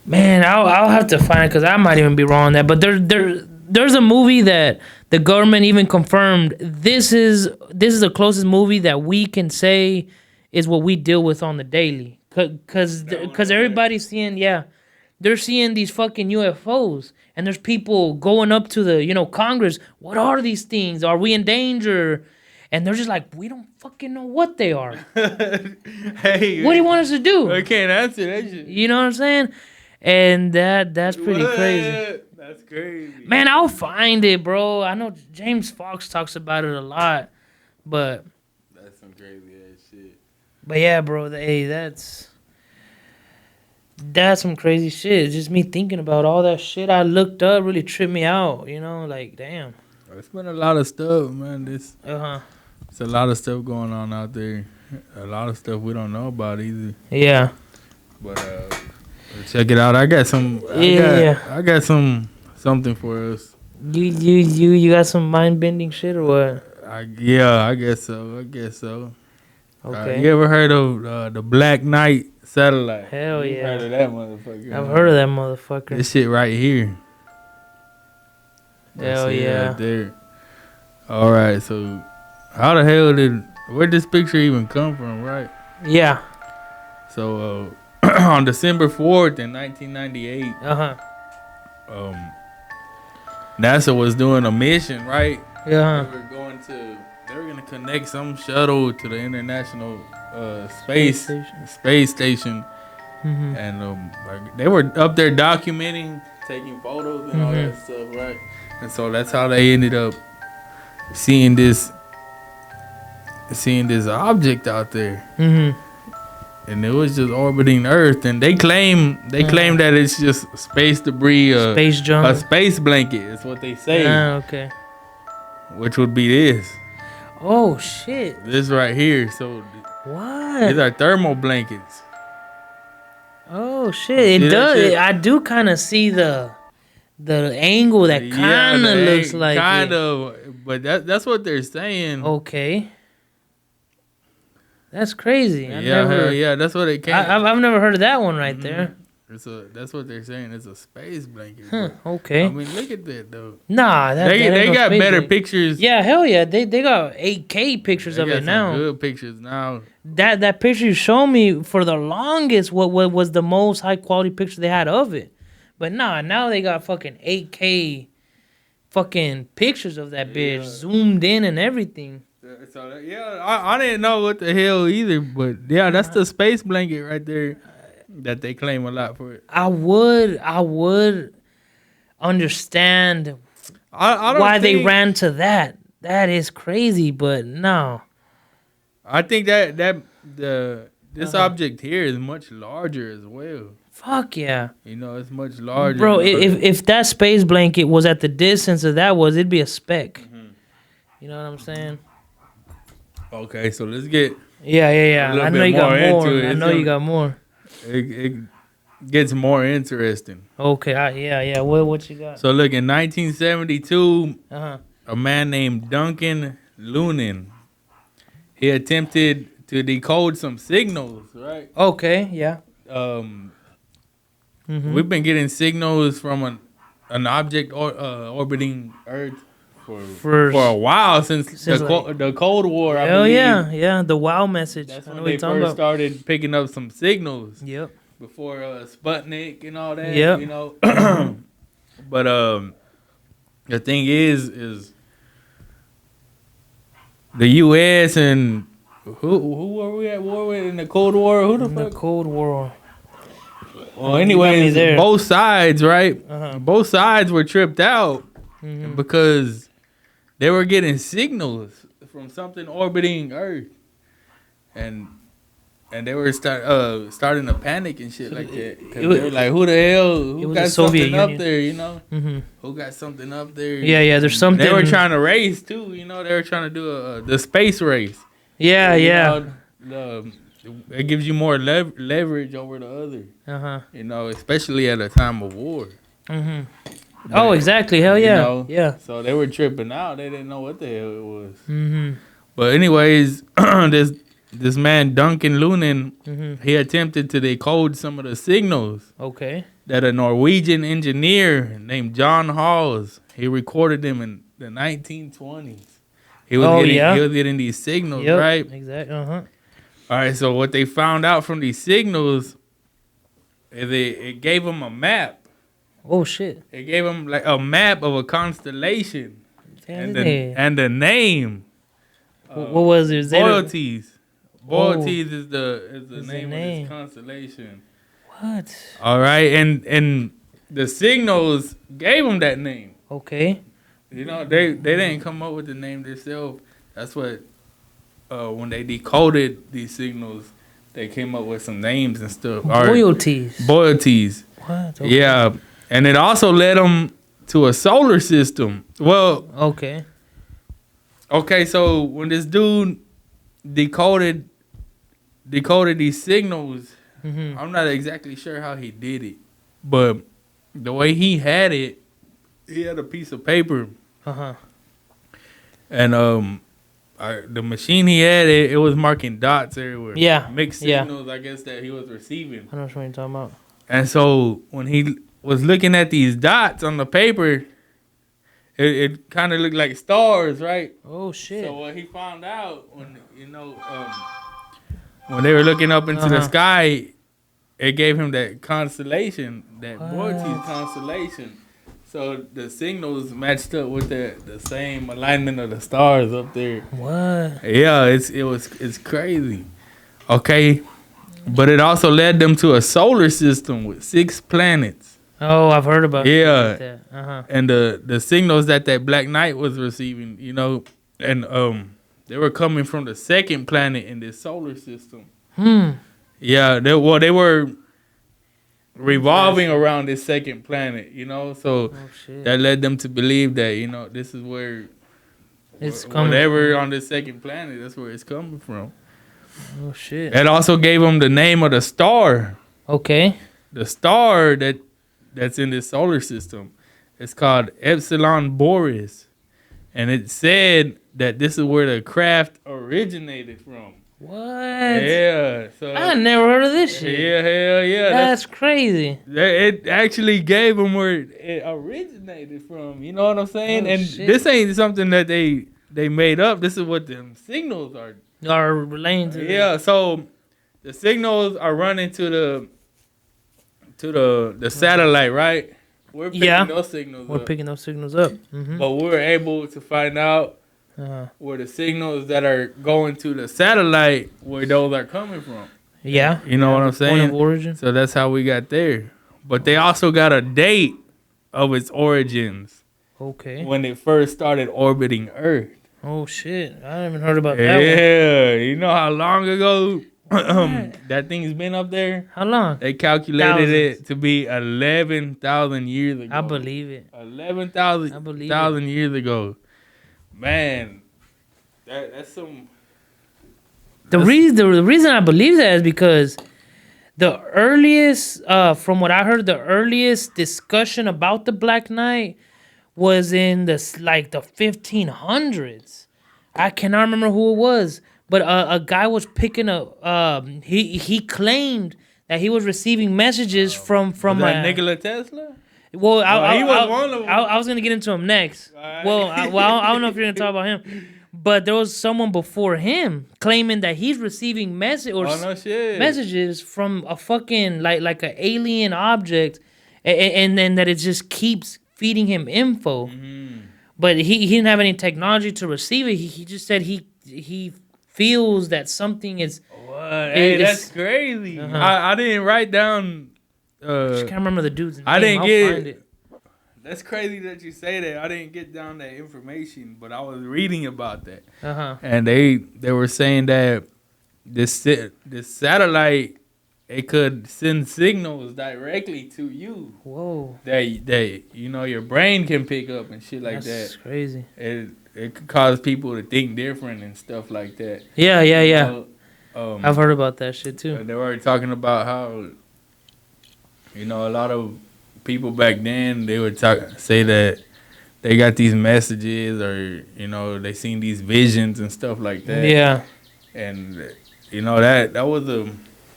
Man, I'll have to find it because I might even be wrong on that. But there's a movie that the government even confirmed this is the closest movie that we can say is what we deal with on the daily. Because everybody's seeing, they're seeing these fucking UFOs. And there's people going up to the, Congress. What are these things? Are we in danger? and they're just like, we don't fucking know what they are. Hey, What do you want us to do? I can't answer that shit. You know what I'm saying? And that's pretty crazy. That's crazy. Man, I'll find it, bro. I know James Fox talks about it a lot, but That's some crazy ass shit. but yeah, bro. Hey, that's some crazy shit. It's just me thinking about all that shit I looked up really tripped me out. You know, like damn. It's been a lot of stuff, man. It's Uh-huh. a lot of stuff going on out there. A lot of stuff we don't know about either. Yeah. But check it out. I got some. I got something for us. You got some mind bending shit or what? I guess so. Okay. You ever heard of the Black Knight satellite? Hell You yeah. heard of that motherfucker? I've heard of that motherfucker. This shit right here. Hell That shit yeah. Right there. All right. So, where'd this picture even come from? Right. Yeah. So, on December 4th in 1998, Uh-huh. NASA was doing a mission, right? Yeah. They were gonna connect some shuttle to the International Space Station, Mm-hmm. and like they were up there documenting, taking photos and all that stuff, right? And so that's how they ended up seeing this object out there. Mm-hmm. And it was just orbiting Earth, and they claim that it's just space debris, Space junk. a space blanket. Is what they say, Okay. which would be this Oh shit. right here. So What? these are thermal blankets. Oh shit. See It that does. shit? I do kind of see the angle that kind of looks like kind it. of, but that's what they're saying. Okay. That's crazy. Yeah, that's what it came. I've never heard of that one right there. That's what they're saying. It's a space blanket. Huh, but, okay. I mean, look at that though. Nah, that They ain't no got space better blanket. pictures. Yeah, hell yeah. They got 8K pictures They of got it some now. good pictures now. That picture you showed me for the longest what was the most high quality picture they had of it. But nah, now they got fucking 8K fucking pictures of that bitch zoomed in and everything. So I didn't know what the hell either, but yeah, that's the space blanket right there that they claim a lot for it. I would understand I don't why they think- ran to that. That is crazy, but no. I think this object here is much larger as well. Fuck yeah. You know, it's much larger. Bro, if that space blanket was at the distance of that was, it'd be a speck. You know what I'm saying? Okay, so let's get Yeah. A little I know bit you got more more. into it. I know you got more. it gets more interesting. Okay, yeah. What you got? So look, in 1972, Uh-huh. a man named Duncan Lunin, he attempted to decode some signals, right? Okay, yeah. We've been getting signals from an object orbiting Earth for a while since the Cold War. I Hell believe. yeah. The wow message. That's I know when what they you're talking first about. started picking up some signals. Yep. Before Sputnik and all that. Yep. You know. But the thing is the U.S. and who were we at war with in the Cold War? Who the In the fuck? Cold War. Well, anyways, there. both sides, right? Uh-huh. Both sides were tripped out Mhm. because they were getting signals from something orbiting Earth, and they were starting to panic and shit like that. 'Cause they were like, "Who the hell? Who was got the Soviet something up Union. there? You know, Mhm. who got something up there?" Yeah. There's something. They were trying to race too. You know, they were trying to do the space race. Yeah. You Yeah. know, it gives you more leverage over the other. Uh huh. You know, especially at a time of war. Mhm. Oh, exactly. Hell You yeah. know, Yeah. So they were tripping out. They didn't know what the hell it was. Mhm. But anyways, this man Duncan Lunin, Mhm. he attempted to decode some of the signals Okay. that a Norwegian engineer named John Halls, he recorded them in the 1920s. He was getting these signals, Yep. right? Exactly. Uh huh. All right. So what they found out from these signals, is it gave them a map. Oh shit. It gave them like a map of a constellation. Damn, And the name What was it? Zeta? Boilties. Boilties is the Is the name of name. this constellation. What? All right, and the signals gave them that name. Okay. You know, they didn't come up with the name themselves. That's what when they decoded these signals, they came up with some names and stuff. Royalties. Boilties. What? Okay. Yeah, and it also led them to a solar system. Well, okay, so when this dude decoded these signals, I'm not exactly sure how he did it, but the way he had it, he had a piece of paper, and the machine he had, it was marking dots everywhere. Yeah, mixed signals, I guess, that he was receiving. I know what you're talking about. And so when he was looking at these dots on the paper, it kind of looked like stars, right? Oh shit! So what he found out when when they were looking up into the sky, it gave him that constellation, that Boilties constellation. So the signals matched up with the same alignment of the stars up there. What? Yeah, it's crazy. Okay, but it also led them to a solar system with 6 planets. Oh, I've heard about. Yeah, that. And the signals that Black Knight was receiving, and they were coming from the second planet in this solar system. Yeah, they were revolving around this second planet, so that led them to believe that, this is where it's coming. Whatever on this second planet, that's where it's coming from. Oh shit! It also gave them the name of the star. Okay. The star that's in this solar system, it's called Epsilon Boris, and it said that this is where the craft originated from. What? Yeah. So I never heard of this shit. Yeah, hell yeah. That's crazy. It actually gave them where it originated from. You know what I'm saying? Oh, and shit. this ain't something that they made up. This is what them signals are. Are relating to. Yeah. So the signals are running to the satellite, right? We're picking those signals We're up. picking those signals up. But we're able to find out where the signals that are going to the satellite, where those are coming from. Yeah. You know what I'm saying? Point of origin. So that's how we got there. But they also got a date of its origins. Okay. When it first started orbiting Earth. Oh shit! I haven't heard about that one. Yeah, you know how long ago that thing's been up there? How long? They calculated it to be 11,000 years ago. I believe it. 11,000 years ago. Man, that's some. The reason I believe that is because the earliest, from what I heard, the earliest discussion about the Black Knight was in the 1500s. I cannot remember who it was, but a guy was picking up. He claimed that he was receiving messages from Nikola Tesla. Well, he was one of them. I was gonna get into him next. Right. Well, I don't know if you're gonna talk about him, but there was someone before him claiming that he's receiving messages from a fucking like an alien object, and then that it just keeps feeding him info. But he didn't have any technology to receive it. He just said he feels that something is. Hey, that's crazy. I didn't write down. I just can't remember the dude's name. I didn't I'll get find it. That's crazy that you say that. I didn't get down that information, but I was reading about that. And they were saying that this satellite, it could send signals directly to you. Whoa. That your brain can pick up and shit like that. That's crazy. It could cause people to think different and stuff like that. Yeah. I've heard about that shit too. They were talking about how a lot of people back then, they would say that they got these messages or they seen these visions and stuff like that. Yeah. And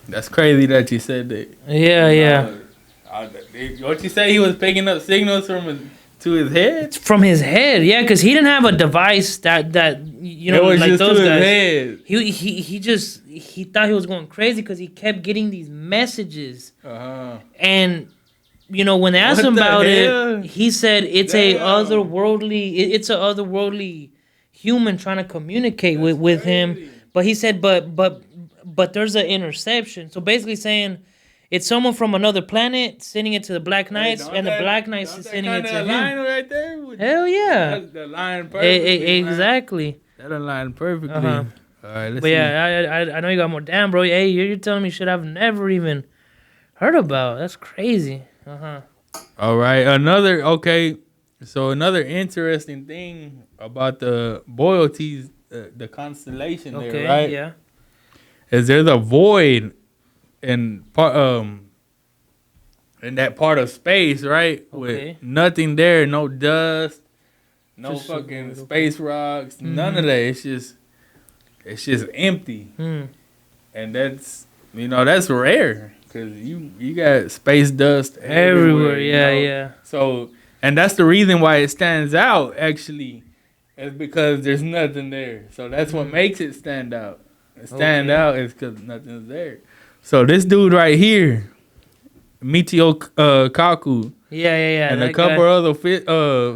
that's crazy that you said that. Yeah. What you say, he was picking up signals to his head? From his head, yeah, because he didn't have a device that it was like just those to guys. His head. He thought he was going crazy because he kept getting these messages, and when they asked him about it, he said it's a otherworldly. It's a otherworldly human trying to communicate with him. But he said, but there's an interception. So basically saying it's someone from another planet sending it to the Black Knights, and the Black Knights is sending it to him. Right there with Hell yeah. That's the line perfectly. Exactly. That aligned perfectly. Uh-huh. All right, let's But yeah, I know you got more. Damn, bro. Hey, you're telling me shit I've never even heard about. That's crazy. All right, another interesting thing about the Boyalties, the constellation Okay. there, right? Yeah. Is there's a void in that part of space, right? Okay. With nothing there, no dust, no Just a fucking void, space rocks, none of that. It's just empty, and that's that's rare because you got space dust Everywhere. Yeah. you know? Yeah. So, and that's the reason why it stands out. Actually, is because there's nothing there. So that's what makes it stand out. Stand out is because nothing's there. So this dude right here, Michio Kaku, Yeah. and a couple other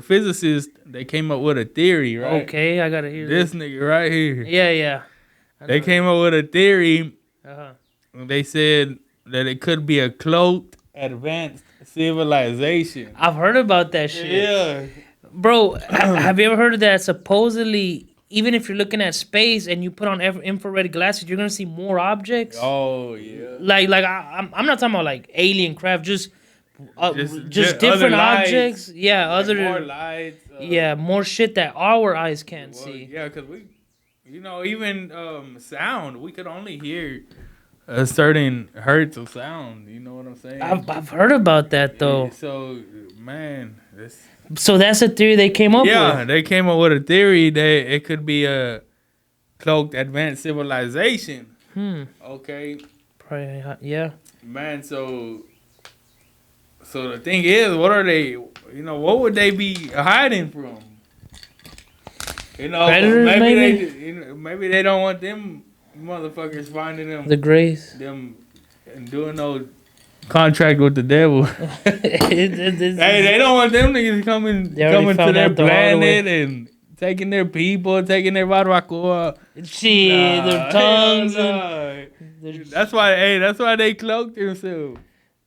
physicists, they came up with a theory, right? Okay, I gotta hear This nigga right here. Yeah. They came up with a theory. Uh-huh. They said that it could be a cloaked advanced civilization. I've heard about that shit. Yeah. Bro, have you ever heard of that? Supposedly, even if you're looking at space and you put on infrared glasses, you're gonna see more objects. Oh yeah. Like I'm not talking about like alien craft, just Just different other lights. objects. Yeah, More lights. more shit that our eyes can't Well, see. yeah, because we, even sound, we could only hear a certain hertz of sound. You know what I'm saying? I've heard about that though. Yeah, so, man, So that's a theory they came up with. they came up with a theory that it could be a cloaked advanced civilization. Okay, Probably, yeah. man. So the thing is, what are they? What would they be hiding from? Predators, maybe they don't want them motherfuckers finding them. The Grays. Them and doing no contract with the devil. Hey, they don't want them niggas coming They already to found their out the hard way. planet and taking their people, taking their barbacoa. Shit, their tongues. Nah. That's why they cloaked themselves.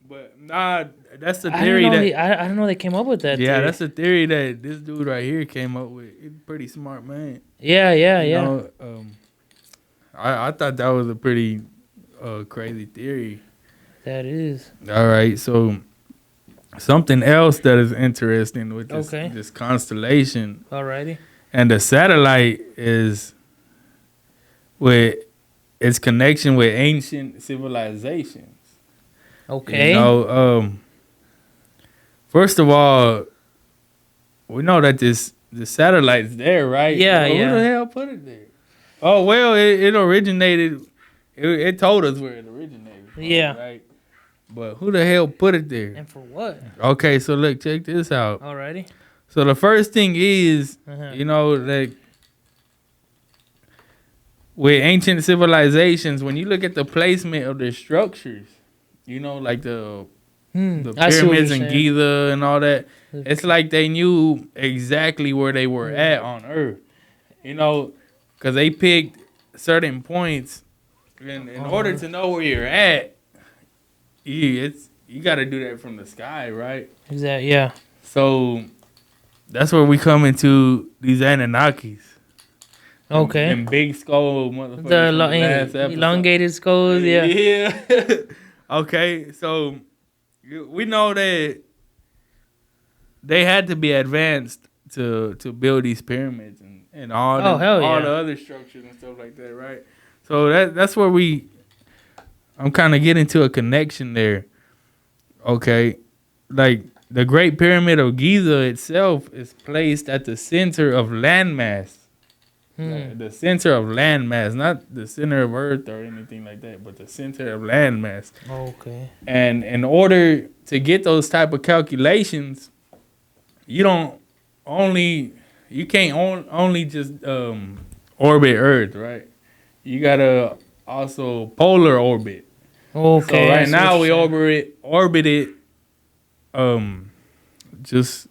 But nah, that's the theory I didn't know they came up with that. yeah, theory. that's the theory that this dude right here came up with. He's a pretty smart man. Yeah. You know, I thought that was a pretty crazy theory. That is. All right, so something else that is interesting with this constellation Alrighty. and the satellite is with its connection with ancient civilizations. Okay. First of all, we know that the satellite's there, right? Yeah, Who the hell put it there? Oh well, it originated. It told us where it originated from, Yeah. right? But who the hell put it there? And for what? Okay, so look, check this out. Alrighty. So the first thing is, Uh-huh. like with ancient civilizations, when you look at the placement of their structures, like the I see what pyramids you're in saying. Giza and all that, it's like they knew exactly where they were at on Earth. Because they picked certain points. And in order to know where you're at, you got to do that from the sky, right? Exactly. Yeah. So that's where we come into these Anunnakis. Okay. And big skull motherfuckers. The from last episode. elongated skulls. Yeah. Yeah. Okay, so we know that they had to be advanced to build these pyramids and all the other structures and stuff like that, right? So that's where I'm kind of getting to a connection there. Okay, like the Great Pyramid of Giza itself is placed at the center of landmass. The center of landmass, not the center of Earth or anything like that, but the center of landmass. Okay. And in order to get those type of calculations, you can't only just orbit Earth, right? You gotta also polar orbit. Okay. So right now we orbit it just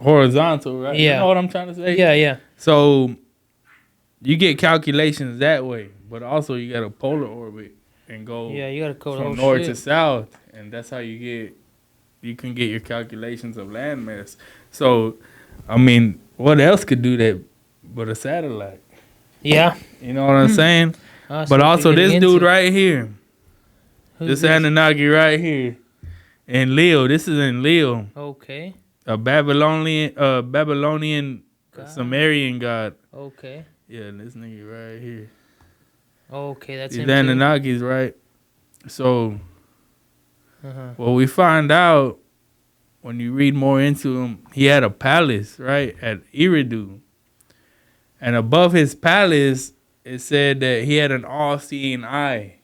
horizontal, right? Yeah. You know what I'm trying to say? Yeah. So you get calculations that way, but also you got a polar orbit and go Yeah, you gotta code the from whole north shit. to south, and that's how you can get your calculations of landmass. So, I mean, what else could do that but a satellite? Yeah. You know what I'm saying? I see But what also you're this getting dude into. right here, Who's this this? Anunnaki right here, in Leo. This is in Leo, Okay. a Babylonian God. Sumerian god. Okay. Yeah, this nigga right here. Okay, that's These him too. Anunnakis, right? So, Uh-huh. what we find out when you read more into him, he had a palace, right, at Eridu. And above his palace, it said that he had an all-seeing eye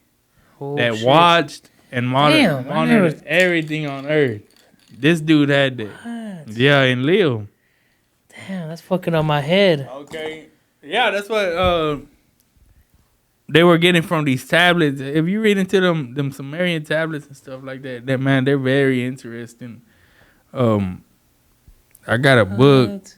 Oh, that shit. watched and Damn, I monitored never- everything on Earth. This dude had that. What? Yeah, in Leo. Damn, that's fucking on my head. Okay. Yeah, that's what they were getting from these tablets. If you read into them Sumerian tablets and stuff like that, man, they're very interesting. I got a book. What?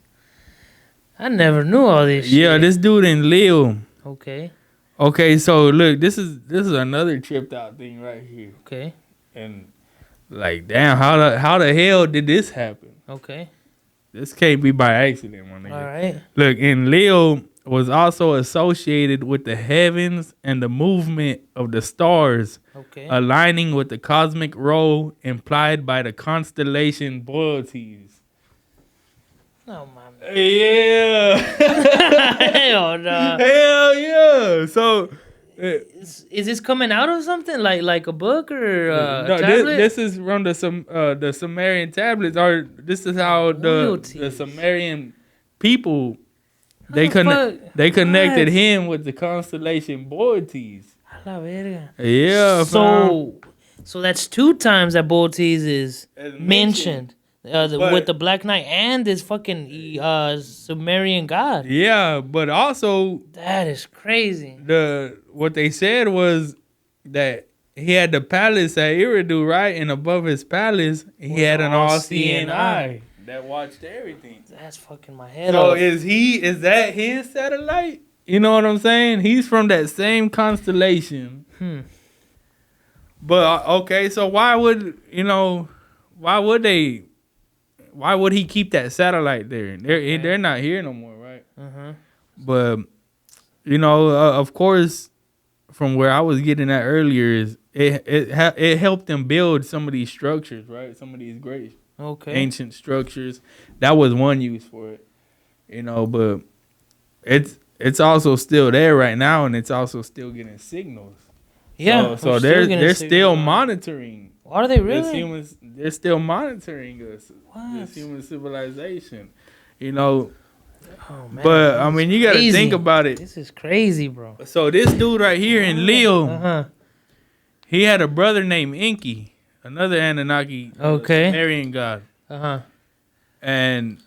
I never knew all this shit. Yeah, this dude in Leo. Okay. Okay, so look, this is another tripped out thing right here. Okay. And like, damn, how the hell did this happen? Okay. This can't be by accident, my nigga. All right. Look, in Leo was also associated with the heavens and the movement of the stars, Okay. aligning with the cosmic role implied by the constellation Boötes. Oh my man. Yeah. Hell no. Hell yeah. So Is this coming out of something like a book or a no, tablet? this is from the Sumerian tablets, or this is how the Royalties. Sumerian people they How the connect fuck? they connected What? him with the constellation Boötes. A la verga. Yeah. So that's 2 times that Boötes is As mentioned. But- With the Black Knight and this fucking Sumerian god. Yeah, but also That is crazy. what they said was that he had the palace at Eridu, right? And above his palace, he Was had an all-seeing all-seeing eye that watched everything. That's fucking my head So off. is that his satellite? You know what I'm saying? He's from that same constellation. But okay, so why would he keep that satellite there? They're not here no more, right? Uh-huh. But of course, from where I was getting at earlier is it helped them build some of these structures, right? Some of these great Okay. ancient structures. That was one use for it, but it's also still there right now, and it's also still getting signals. Yeah. So I'm they're getting still signals. monitoring. Are they This really? humans, they're still monitoring us. What? This human civilization. Oh, man, But I this mean, is you got to crazy. think about it. This is crazy, bro. So this dude right here in Leo, Uh-huh. he had a brother named Enki, another Anunnaki, Okay. Sumerian god, Uh-huh. and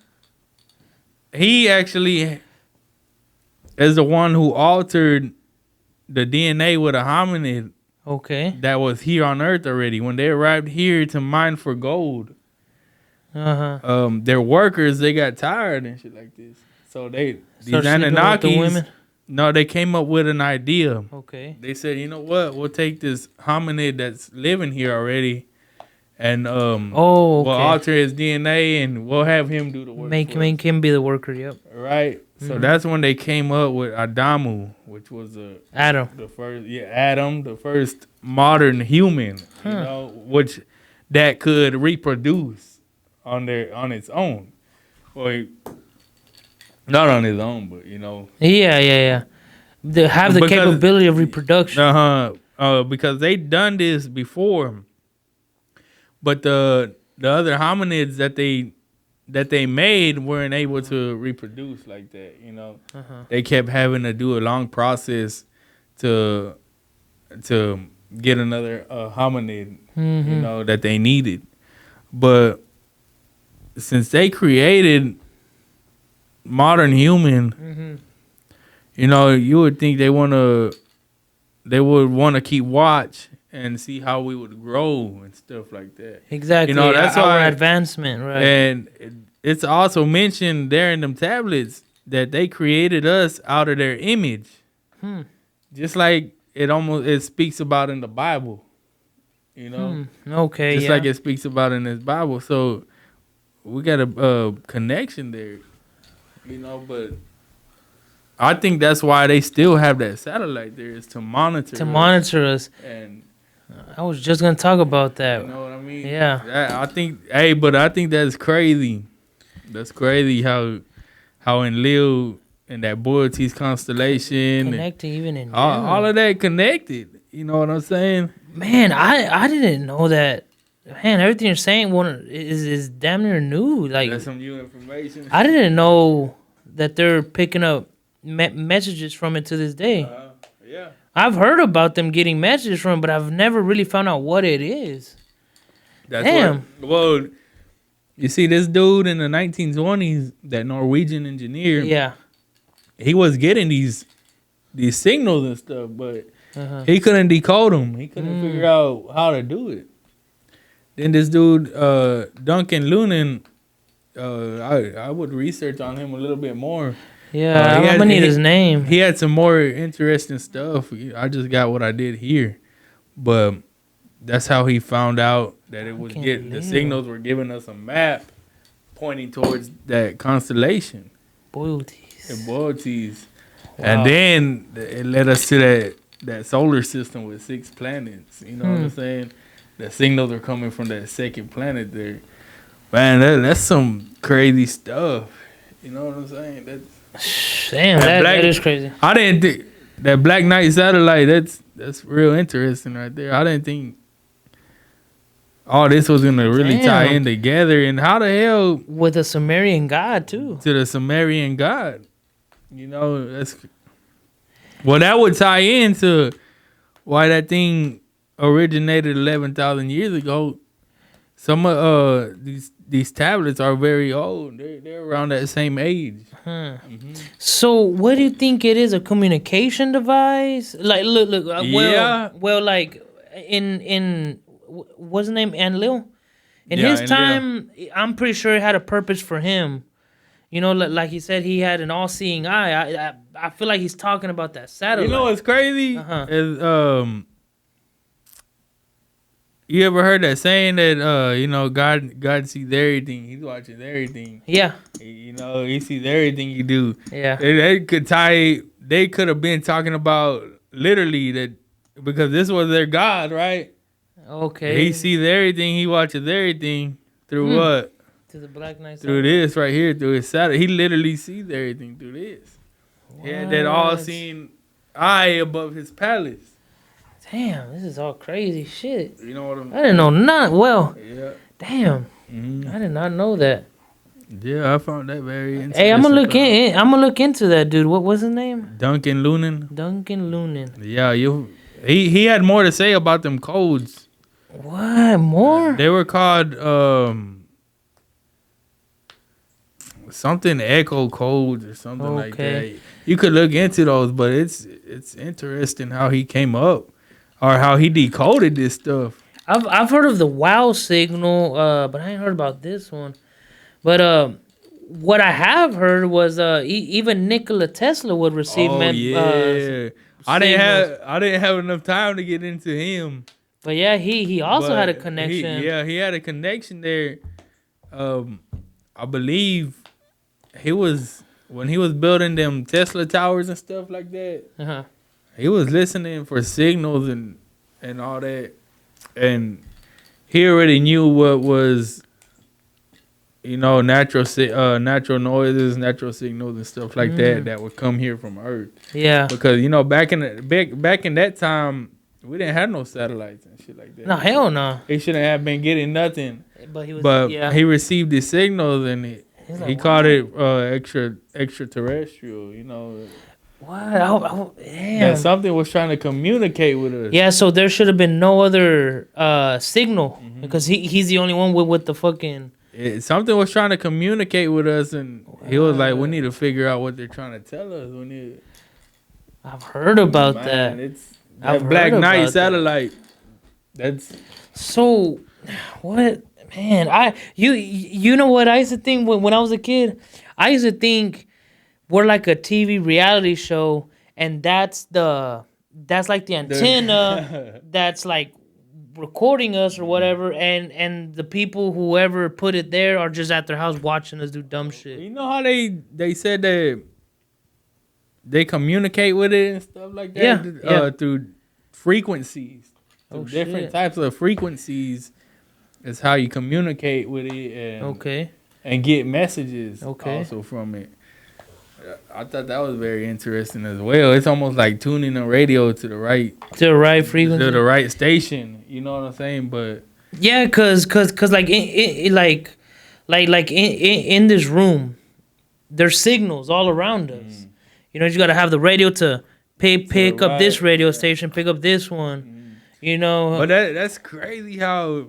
he actually is the one who altered the DNA with a hominid Okay. that was here on Earth already. When they arrived here to mine for gold, Uh-huh. their workers, they got tired and shit like this. So these Start sleeping with the Anunnakis, women? no, they came up with an idea. Okay. They said, you know what? We'll take this hominid that's living here already, and Oh, okay. we'll alter his DNA, and we'll have him do the work. Make for us. him be the worker. Yep. Right. So that's when they came up with Adamu, which was Adam. the first modern human, which that could reproduce on its own. Well, not on his own, but Yeah. They have the Because- capability of reproduction. because they done this before, but the other hominids that they made weren't able to reproduce like that. They kept having to do a long process to get another hominid, that they needed. But since they created modern human, you would think they would want to keep watch and see how we would grow and stuff like that. Exactly. That's our why advancement, right? And it's also mentioned there in them tablets that they created us out of their image. Just like it speaks about in the Bible. You know? Okay, Just yeah. like it speaks about in this Bible. So we got a connection there. You know, but I think that's why they still have that satellite there, is to monitor us. And I was just gonna talk about that. you know what I mean? Yeah. I think that's crazy. That's crazy how in Leo and that Boreas constellation Connecting even in all of that connected. You know what I'm saying? Man, I didn't know that. Man, everything you're saying is damn near new. Like, That's some new information. I didn't know that they're picking up messages from it to this day. Yeah. I've heard about them getting messages from it, but I've never really found out what it is. That's Damn. Well, you see, this dude in the 1920s, that Norwegian engineer, Yeah. he was getting these signals and stuff, but Uh-huh. he couldn't decode them. He couldn't figure out how to do it. Then this dude, Duncan Lunan, I would research on him a little bit more. Yeah, I'm gonna need his name. He had some more interesting stuff. I just got what I did here, but that's how he found out that it was the signals were giving us a map pointing towards that constellation. Boilties. The Boreas. And then it led us to that solar system with 6 planets. You know what I'm saying? The signals are coming from that second planet there. Man, that's some crazy stuff. You know what I'm saying? Damn, that is crazy. I didn't think that Black Knight satellite. That's real interesting right there. I didn't think all this was gonna really tie in together. And how the hell with a Sumerian god too? To the Sumerian god. You know, that would tie into why that thing originated 11,000 years ago. Some of these tablets are very old. They're around that same age. So, what do you think it is? A communication device? Like, look. Well, like in what's his name? Enlil. In his time, I'm pretty sure it had a purpose for him. You know, like he said, he had an all-seeing eye. I feel like he's talking about that satellite. You know what's crazy? Is you ever heard that saying that you know, God sees everything, He's watching everything. Yeah. You know, He sees everything you do. Yeah. They could have been talking about literally that, because this was their God, right? Okay. He sees everything, He watches everything through what? To the Black Knight. Through this right here, through his satellite. He literally sees everything through this. He had that all-seeing eye above his palace. Damn, this is all crazy shit. You know what I mean? I didn't know none. Well, yeah. Damn, I did not know that. Yeah, I found that very interesting. Hey, I'm gonna look into that dude. What was his name? Duncan Lunan. Duncan Lunan. Yeah, he had more to say about them codes. What more? They were called something echo codes or something like that. You could look into those, but it's interesting how he came up or how he decoded this stuff. I've heard of the WOW signal, but I ain't heard about this one. But what I have heard was even Nikola Tesla would receive. I didn't have enough time to get into him. But yeah, he also had a connection. He had a connection there. I believe when he was building them Tesla towers and stuff like that. He was listening for signals and all that, and he already knew what was, you know, natural noises, natural signals and stuff like that would come here from Earth. Yeah, because you know back in that time we didn't have no satellites and shit like that. No, hell no. He shouldn't have been getting nothing. But he received the signals and he called it extraterrestrial. You know. What? Damn. That something was trying to communicate with us. Yeah, so there should have been no other signal because he's the only one with the fucking. Something was trying to communicate with us, and he was like, "We need to figure out what they're trying to tell us. We need." I've heard about that. It's that Black Knight satellite. That's so. What, man? You know what I used to think when I was a kid? I used to think we're like a TV reality show, and that's like the antenna that's like recording us or whatever, and the people whoever put it there are just at their house watching us do dumb shit. You know how they said that they communicate with it and stuff like that? Yeah. Through frequencies. Through different types of frequencies is how you communicate with it and get messages also from it. I thought that was very interesting as well. It's almost like tuning the radio to the right frequency, to the right station. You know what I'm saying? But yeah, cause like in this room, there's signals all around us. You know, you gotta have the radio to pick up this radio station, pick up this one. You know, but that's crazy how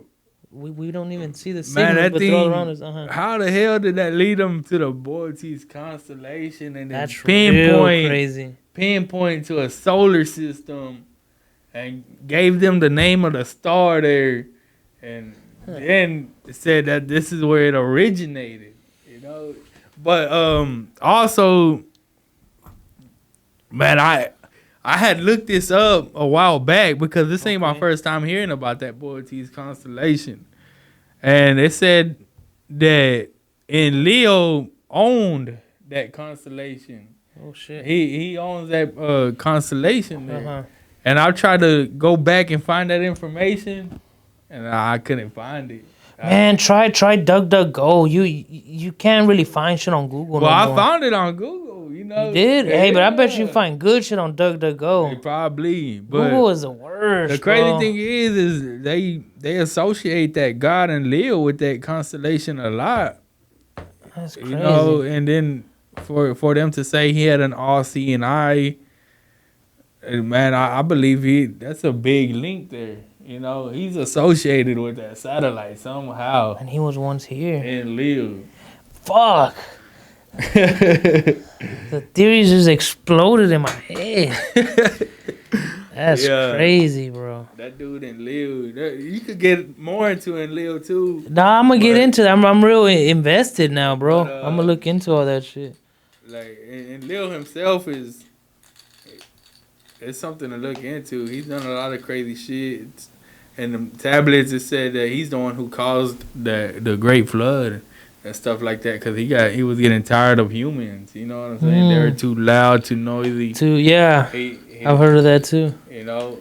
we don't even see the signals, but they're all around us. How the hell did that lead them to the Boreas constellation and then that's crazy. Pinpoint to a solar system and gave them the name of the star there, and then said that this is where it originated. You know, but also, man, I had looked this up a while back because this ain't my first time hearing about that Boreas constellation. And it said that Leo owned that constellation. Oh, shit. He owns that constellation there. And I tried to go back and find that information, and I couldn't find it. Man, try DuckDuckGo. You can't really find shit on Google. Well, I found it on Google. You know, you did? Yeah. Hey, but I bet you find good shit on DuckDuckGo. Probably. But Google is the worst. The crazy thing is they associate that God and Leo with that constellation a lot. That's crazy. You know, and then for them to say he had an all-seeing eye, man, I believe that's a big link there. You know, he's associated with that satellite somehow. And he was once here. In Leo. Fuck. The theories just exploded in my head. That's crazy, bro. That dude in Leo, you could get more into in Leo too. Nah, I'm gonna get into that. I'm real invested now, bro. I'm gonna look into all that shit. Like, and Leo himself it's something to look into. He's done a lot of crazy shit. And the tablets, it said that he's the one who caused the Great Flood and stuff like that, because he was getting tired of humans. You know what I'm saying? They were too loud, too noisy. I've heard of that too. You know,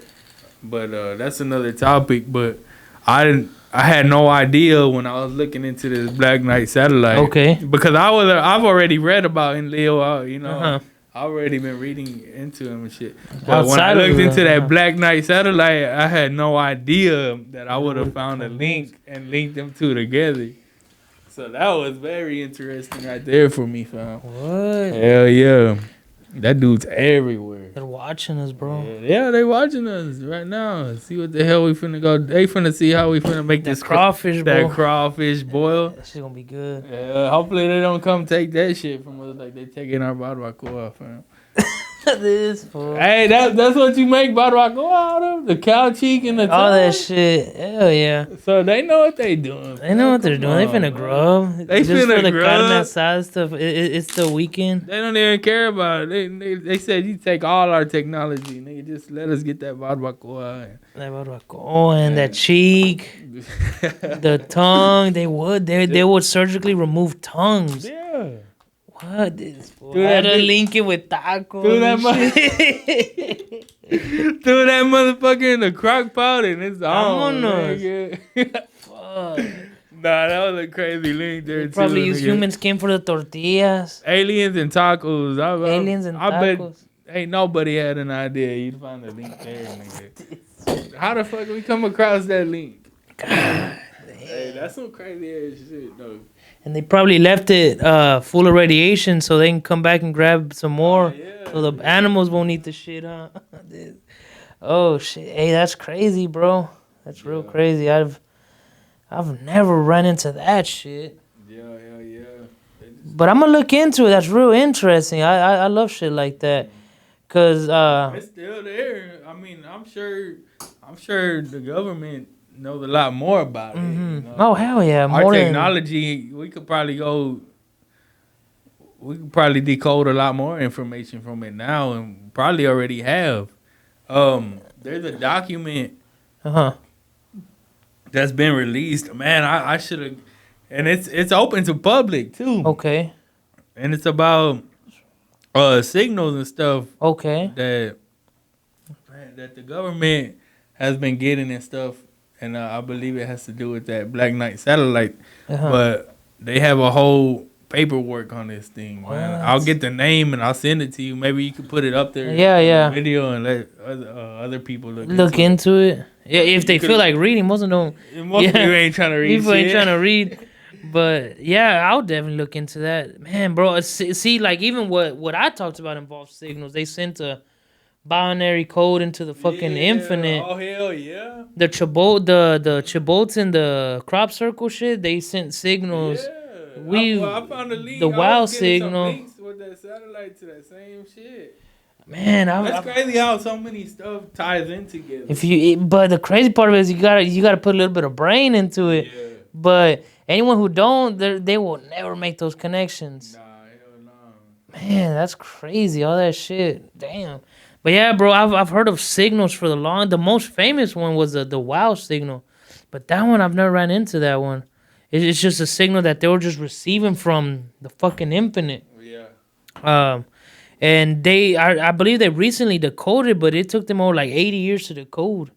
but that's another topic. But I had no idea when I was looking into this Black Knight satellite. Okay. Because I've already read about in Leo. You know, I've already been reading into him and shit. But when I looked into that Black Knight satellite, I had no idea that I would have found a link and linked them two together. So that was very interesting right there for me, fam. What? Hell yeah. That dude's everywhere. They're watching us, bro. Yeah, they watching us right now. See what the hell we finna go. They finna see how we finna make this crawfish, bro. That crawfish boil. That shit gonna be good. Yeah, hopefully they don't come take that shit from us like they taking our barbacoa, fam. This fool. Hey, that's what you make barbacoa out of? The cow cheek and the tongue? All that shit. Hell yeah. So they know what they doing. They know what they're doing. They finna grub. They just finna for the grub. carne asada stuff. It's the weekend. They don't even care about it. They said you take all our technology, nigga. Just let us get that barbacoa. That barbacoa and that cheek, the tongue. They would surgically remove tongues. Yeah. What this fool? I had to link it with tacos. Threw that motherfucker in the crock pot and it's on. Fuck. Nah, that was a crazy link there too. Probably use humans came for the tortillas. Aliens and tacos. Aliens and tacos. Bet ain't nobody had an idea. You'd find a link there, nigga. How the fuck we come across that link? God, hey, that's some crazy ass shit, though. And they probably left it full of radiation so they can come back and grab some more. So the animals won't eat the shit, huh? Oh shit! Hey, that's crazy, bro. That's real crazy. I've never run into that shit. Yeah. But I'm gonna look into it. That's real interesting. I love shit like that. Cause it's still there. I mean, I'm sure the government knows a lot more about it. You know? Oh hell yeah! Our technology, we could probably go. we could probably decode a lot more information from it now, and probably already have. There's a document Uh-huh. that's been released. Man, I should have, and it's open to public too. Okay. And it's about signals and stuff Okay. that the government has been getting and stuff, and I believe it has to do with that Black Knight satellite. Uh-huh. But they have a whole paperwork on this thing, man. What? I'll get the name and I'll send it to you. Maybe you can put it up there. Yeah, in yeah. the video and let other people Look into into it. Yeah, if they feel like reading, most of them. it. Most Yeah. people ain't trying to read. People ain't shit. trying to read. But yeah, I'll definitely look into that, man, bro. See, like even what I talked about involves signals. They sent a binary code into the fucking Yeah. infinite. Oh hell yeah. The Chabots in the crop circle shit. They sent signals. Yeah. I found a link. the I wow was getting some signal. links with that satellite to that same shit. Man, That's crazy how so many stuff ties in together. but the crazy part of it is you gotta put a little bit of brain into it. Yeah. But anyone who don't, they will never make those connections. Nah, hell no. Man, that's crazy. All that shit. Damn. But yeah, bro, I've heard of signals for the most famous one was the wow signal. But that one I've never ran into that one. It's just a signal that they were just receiving from the fucking infinite. Yeah. And I believe they recently decoded, but it took them over like 80 years to decode.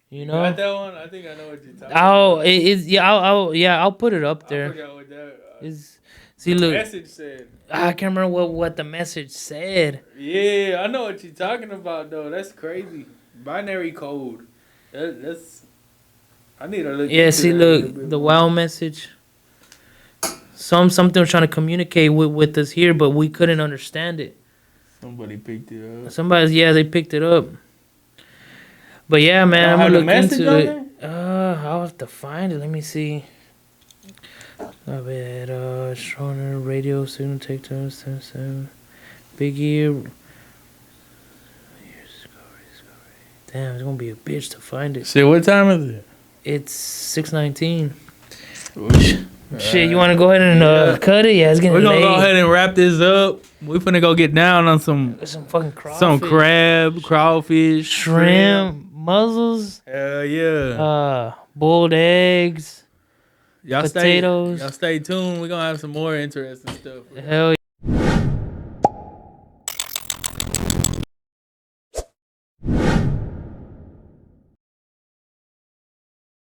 You know? Got that one? I think I know what you're talking about. I'll put it up I there. forgot what that See, the look, message said. I can't remember what the message said. Yeah, I know what you're talking about though. That's crazy. Binary code. That's. I need to look. Yeah, into see, that a little look, bit the more. wow message. Something was trying to communicate with us here, but we couldn't understand it. Somebody picked it up. They picked it up. But yeah, man, I'm Have gonna the look message into on it. I'll have to find it. Let me see. A bit, stronger radio signal take turns, 7. Big ear. Damn, it's gonna be a bitch to find it. Shit, what time is it? It's 6:19. Shit, you want to go ahead and cut it? Yeah, it's getting We're gonna late. go ahead and wrap this up. We finna go get down on some Fucking crawfish. some crab, crawfish, shrimp, mussels, Hell yeah. boiled eggs, Y'all potatoes. Y'all stay tuned. We're gonna have some more interesting stuff. Hell